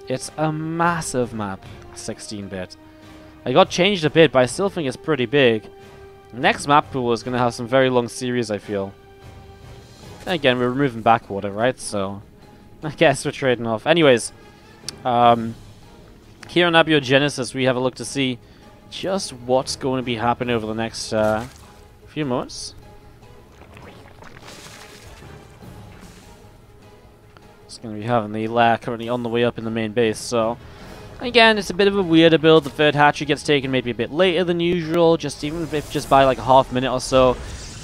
It's a massive map, 16-bit. I got changed a bit, but I still think it's pretty big. The next map pool is going to have some very long series, I feel. And again, we're removing backwater, right? So I guess we're trading off. Anyways, here on Abiogenesis, we have a look to see just what's going to be happening over the next few moments. It's going to be having the lair currently on the way up in the main base, so again, it's a bit of a weirder build. The third hatchery gets taken maybe a bit later than usual, even if just by like a half minute or so.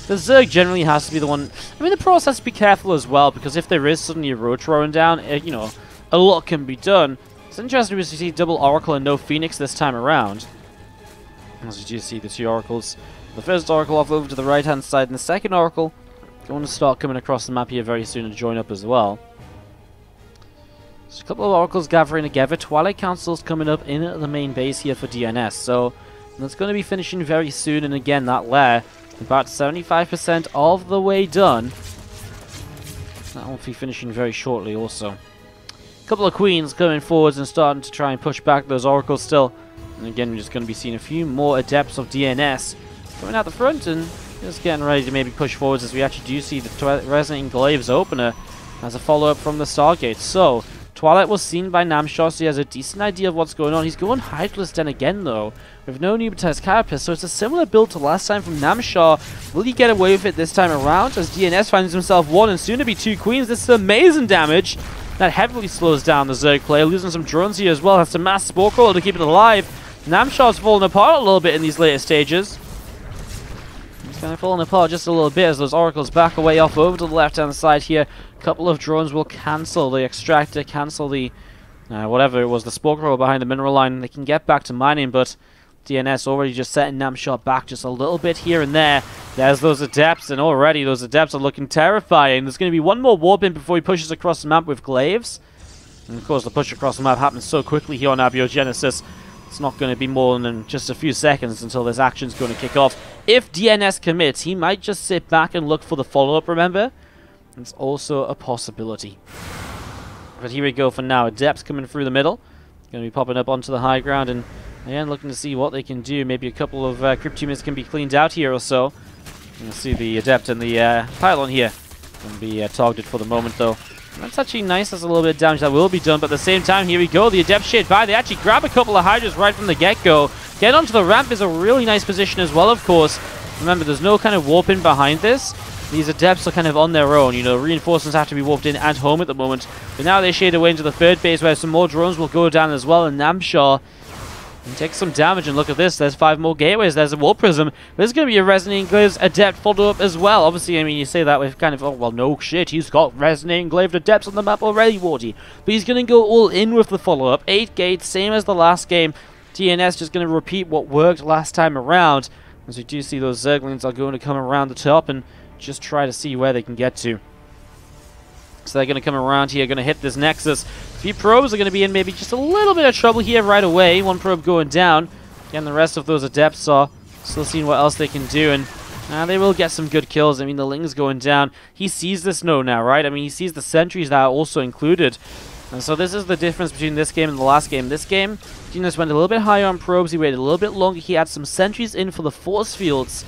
The Zerg generally has to be the one. I mean, the pros has to be careful as well, because if there is suddenly a road throwing down, you know, a lot can be done. It's interesting to see double Oracle and no Phoenix this time around. As you do see the two Oracles. The first Oracle off over to the right-hand side, and the second Oracle going to start coming across the map here very soon and join up as well. So a couple of Oracles gathering together. Twilight Council's coming up in the main base here for DnS. So that's going to be finishing very soon, and again, that lair, about 75% of the way done. That will be finishing very shortly also. A couple of Queens coming forwards and starting to try and push back those Oracles still. And again, we're just going to be seeing a few more Adepts of DnS coming out the front and just getting ready to maybe push forwards, as we actually do see the Resonant Glaives opener as a follow-up from the Stargate. So, Twilight was seen by Namshar, so he has a decent idea of what's going on. He's going Hydralisk Den again, though, with no Nubatized Carapace, so it's a similar build to last time from Namshar. Will he get away with it this time around, as DnS finds himself one and soon to be two Queens? This is amazing damage. That heavily slows down the Zerg player, losing some drones here as well. Has to mass Spore Crawler to keep it alive. Namshar's falling apart a little bit in these later stages. He's kind of falling apart just a little bit as those Oracles back away off over to the left-hand side here. A couple of drones will cancel the Extractor, cancel the whatever it was, the Spore Crawler behind the mineral line. They can get back to mining, but DnS already just setting Namshar back just a little bit here and there. There's those Adepts, and already those Adepts are looking terrifying. There's going to be one more warp in before he pushes across the map with Glaives. And of course, the push across the map happens so quickly here on Abiogenesis. It's not going to be more than just a few seconds until this action's going to kick off. If DnS commits, he might just sit back and look for the follow-up, remember? It's also a possibility. But here we go for now. Adepts coming through the middle. Going to be popping up onto the high ground and again looking to see what they can do. Maybe a couple of Cryptumors can be cleaned out here or so. You can see the Adept and the Pylon here can be targeted for the moment, though. That's actually nice. That's a little bit of damage that will be done, but at the same time, here we go. The Adept shade by. They actually grab a couple of Hydras right from the get-go. Get onto the ramp is a really nice position as well, of course. Remember, there's no kind of warp in behind this. These Adepts are kind of on their own. You know, reinforcements have to be warped in at home at the moment. But now they shade away into the third base where some more drones will go down as well. And Namshar takes some damage, and look at this. There's 5 more gateways. There's a Warp Prism. There's going to be a Resonating Glaives Adept follow-up as well. Obviously, I mean, you say that with kind of, oh, well, no shit. He's got Resonating Glaives Adepts on the map already, Wardy. But he's going to go all in with the follow-up. 8 gates, same as the last game. DnS just going to repeat what worked last time around. As we do see those Zerglings are going to come around the top and just try to see where they can get to. So they're going to come around here, going to hit this Nexus. A few probes are going to be in maybe just a little bit of trouble here right away. One probe going down. Again, the rest of those Adepts are still seeing what else they can do, and they will get some good kills. I mean, the Ling's going down. He sees this node now, right? I mean, he sees the sentries that are also included. And so this is the difference between this game and the last game. This game, DnS went a little bit higher on probes. He waited a little bit longer. He had some sentries in for the force fields.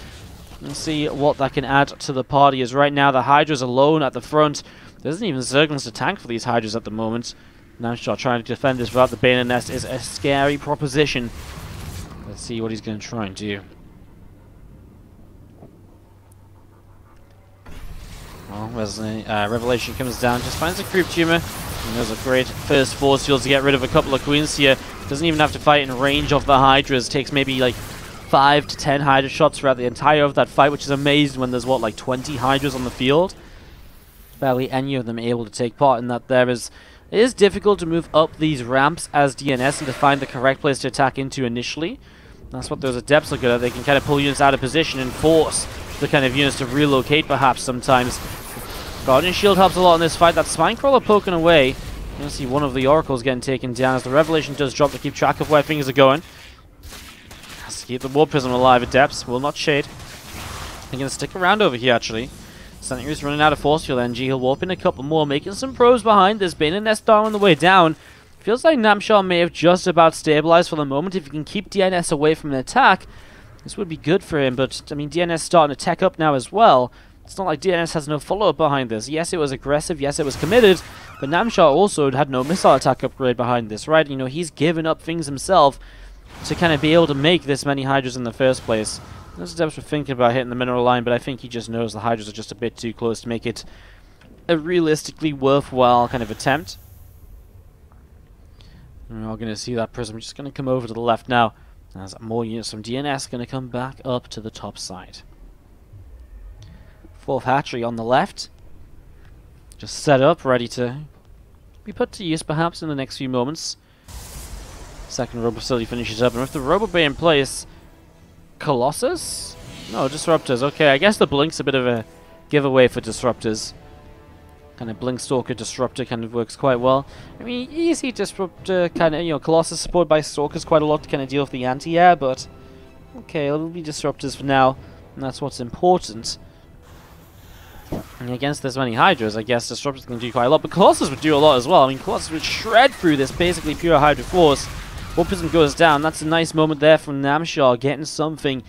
Let's see what that can add to the party, as right now the Hydra's alone at the front. There isn't even Zerglings to tank for these Hydras at the moment. Namshar trying to defend this without the Bane and Nest is a scary proposition. Let's see what he's going to try and do. Well, Revelation comes down, just finds a Creep Tumor. And there's a great first force field to get rid of a couple of Queens here. Doesn't even have to fight in range of the Hydras. Takes maybe like 5 to 10 Hydra shots throughout the entire of that fight, which is amazing when there's, what, like 20 Hydras on the field? Barely any of them able to take part in that. It is difficult to move up these ramps as DnS and to find the correct place to attack into initially. That's what those Adepts are good at. They can kind of pull units out of position and force the kind of units to relocate perhaps sometimes. Guardian Shield helps a lot in this fight. That Spinecrawler poking away. You can see one of the Oracles getting taken down as the Revelation does drop to keep track of where things are going. Has to keep the Warp Prism alive. Adepts will not shade. They're going to stick around over here actually. Sentry's running out of force field energy. He'll warp in a couple more, making some probes behind. There's Bane and Nest on the way down. Feels like Namshar may have just about stabilized for the moment. If he can keep DnS away from an attack, this would be good for him. But, I mean, DnS starting to tech up now as well. It's not like DnS has no follow-up behind this. Yes, it was aggressive. Yes, it was committed. But Namshar also had no missile attack upgrade behind this, right? You know, he's given up things himself to kind of be able to make this many Hydras in the first place. There's depths we're thinking about hitting the mineral line, but I think he just knows the Hydras are just a bit too close to make it a realistically worthwhile kind of attempt. And we're all going to see that prism just going to come over to the left now. As more units from DnS going to come back up to the top side. Fourth hatchery on the left. Just set up, ready to be put to use perhaps in the next few moments. Second robo facility finishes up, and with the robo bay in place, Colossus? No, Disruptors. Okay, I guess the Blink's a bit of a giveaway for Disruptors. Kind of Blink Stalker Disruptor kind of works quite well. I mean, easy Disruptor kind of, you know, Colossus supported by Stalkers quite a lot to kind of deal with the anti-air, but okay, it'll be Disruptors for now, and that's what's important. And against this many Hydras, I guess Disruptors can do quite a lot, but Colossus would do a lot as well. I mean, Colossus would shred through this basically pure Hydra force. One prism goes down. That's a nice moment there from Namshar, getting something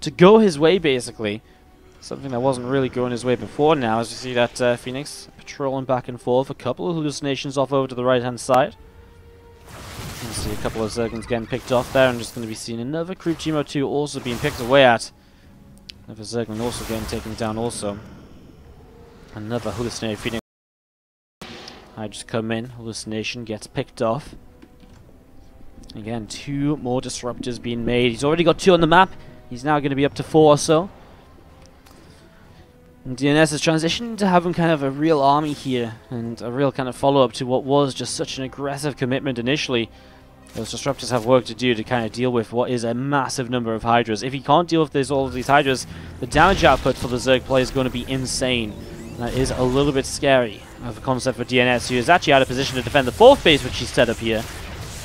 to go his way, basically. Something that wasn't really going his way before now, as you see that Phoenix patrolling back and forth. A couple of hallucinations off over to the right-hand side. You see a couple of Zerglings getting picked off there, and just going to be seeing another Crew Team 2 also being picked away at. Another Zergling also getting taken down also. Another hallucinated Phoenix. I just come in, hallucination gets picked off. Again, 2 more Disruptors being made. He's already got 2 on the map. He's now going to be up to 4 or so. And DnS has transitioned to having kind of a real army here, and a real kind of follow-up to what was just such an aggressive commitment initially. Those Disruptors have work to do to kind of deal with what is a massive number of Hydras. If he can't deal with all of these Hydras, the damage output for the Zerg play is going to be insane. And that is a little bit scary of a concept for DnS, who is actually out of position to defend the 4th base which he's set up here.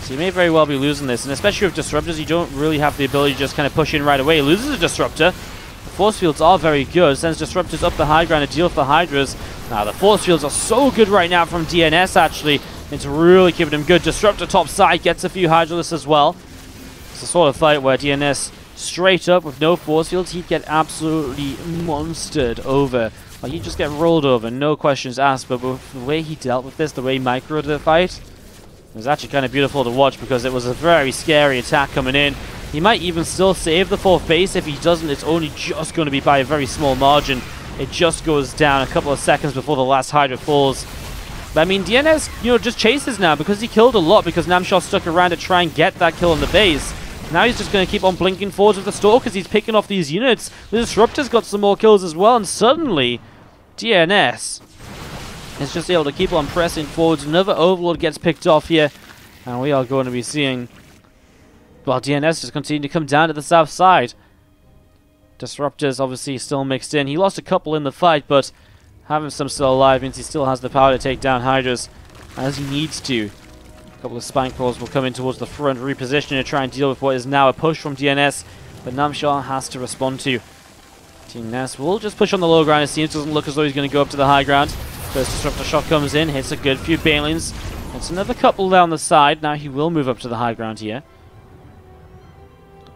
So he may very well be losing this, and especially with Disruptors, you don't really have the ability to just kind of push in right away. He loses a Disruptor. The force fields are very good, sends Disruptors up the high ground to deal with the Hydras. Now the force fields are so good right now from DnS actually. It's really keeping him good. Disruptor top side gets a few Hydralists as well. It's a sort of fight where DnS straight up with no force fields, he'd get absolutely monstered over. Like, he'd just get rolled over, no questions asked. But with the way he dealt with this, the way he microed the fight, it was actually kind of beautiful to watch, because it was a very scary attack coming in. He might even still save the 4th base. If he doesn't, it's only just going to be by a very small margin. It just goes down a couple of seconds before the last Hydra falls. But I mean, DnS, you know, just chases now, because he killed a lot, because Namshar stuck around to try and get that kill on the base. Now he's just going to keep on blinking forwards with the Stalkers. He's picking off these units. The Disruptor's got some more kills as well, and suddenly DnS is just able to keep on pressing forwards. Another Overlord gets picked off here, and we are going to be seeing, well, DnS just continue to come down to the south side. Disruptors obviously still mixed in. He lost a couple in the fight, but having some still alive means he still has the power to take down Hydras as he needs to. A couple of Spine Crawls will come in towards the front, repositioning to try and deal with what is now a push from DnS, but Namshar has to respond to. DnS will just push on the low ground. It seems, doesn't look as though he's going to go up to the high ground. First Disruptor shot comes in, hits a good few Banelings. It's another couple down the side. Now he will move up to the high ground here.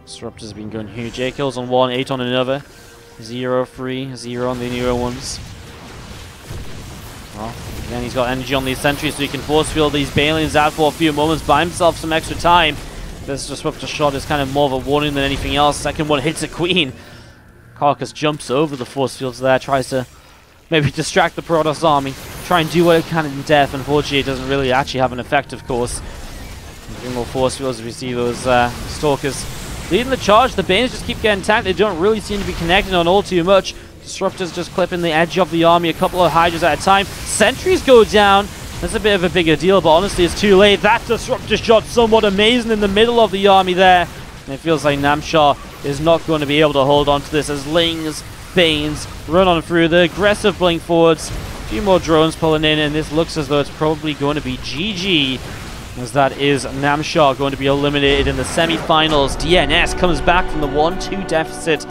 Disruptor's been going huge. 8 kills on one, 8 on another. 0 free, 0 on the newer ones. Well, again, he's got energy on these sentries, so he can force field these Banelings out for a few moments, buy himself some extra time. This Disruptor shot is kind of more of a warning than anything else. Second one hits a Queen. Carcass jumps over the force fields there, tries to maybe distract the Protoss army, try and do what it can in death. Unfortunately, it doesn't really actually have an effect, of course. More force fields as we see those Stalkers leading the charge. The Banes just keep getting tanked. They don't really seem to be connecting on all too much. Disruptors just clipping the edge of the army, a couple of Hydras at a time. Sentries go down. That's a bit of a bigger deal, but honestly, it's too late. That Disruptor shot somewhat amazing in the middle of the army there. And it feels like Namshar is not going to be able to hold on to this as Lings, Banes run on through. The aggressive blink forwards. A few more drones pulling in, and this looks as though it's probably going to be GG, as that is Namshar going to be eliminated in the semi-finals. DnS comes back from the 1-2 deficit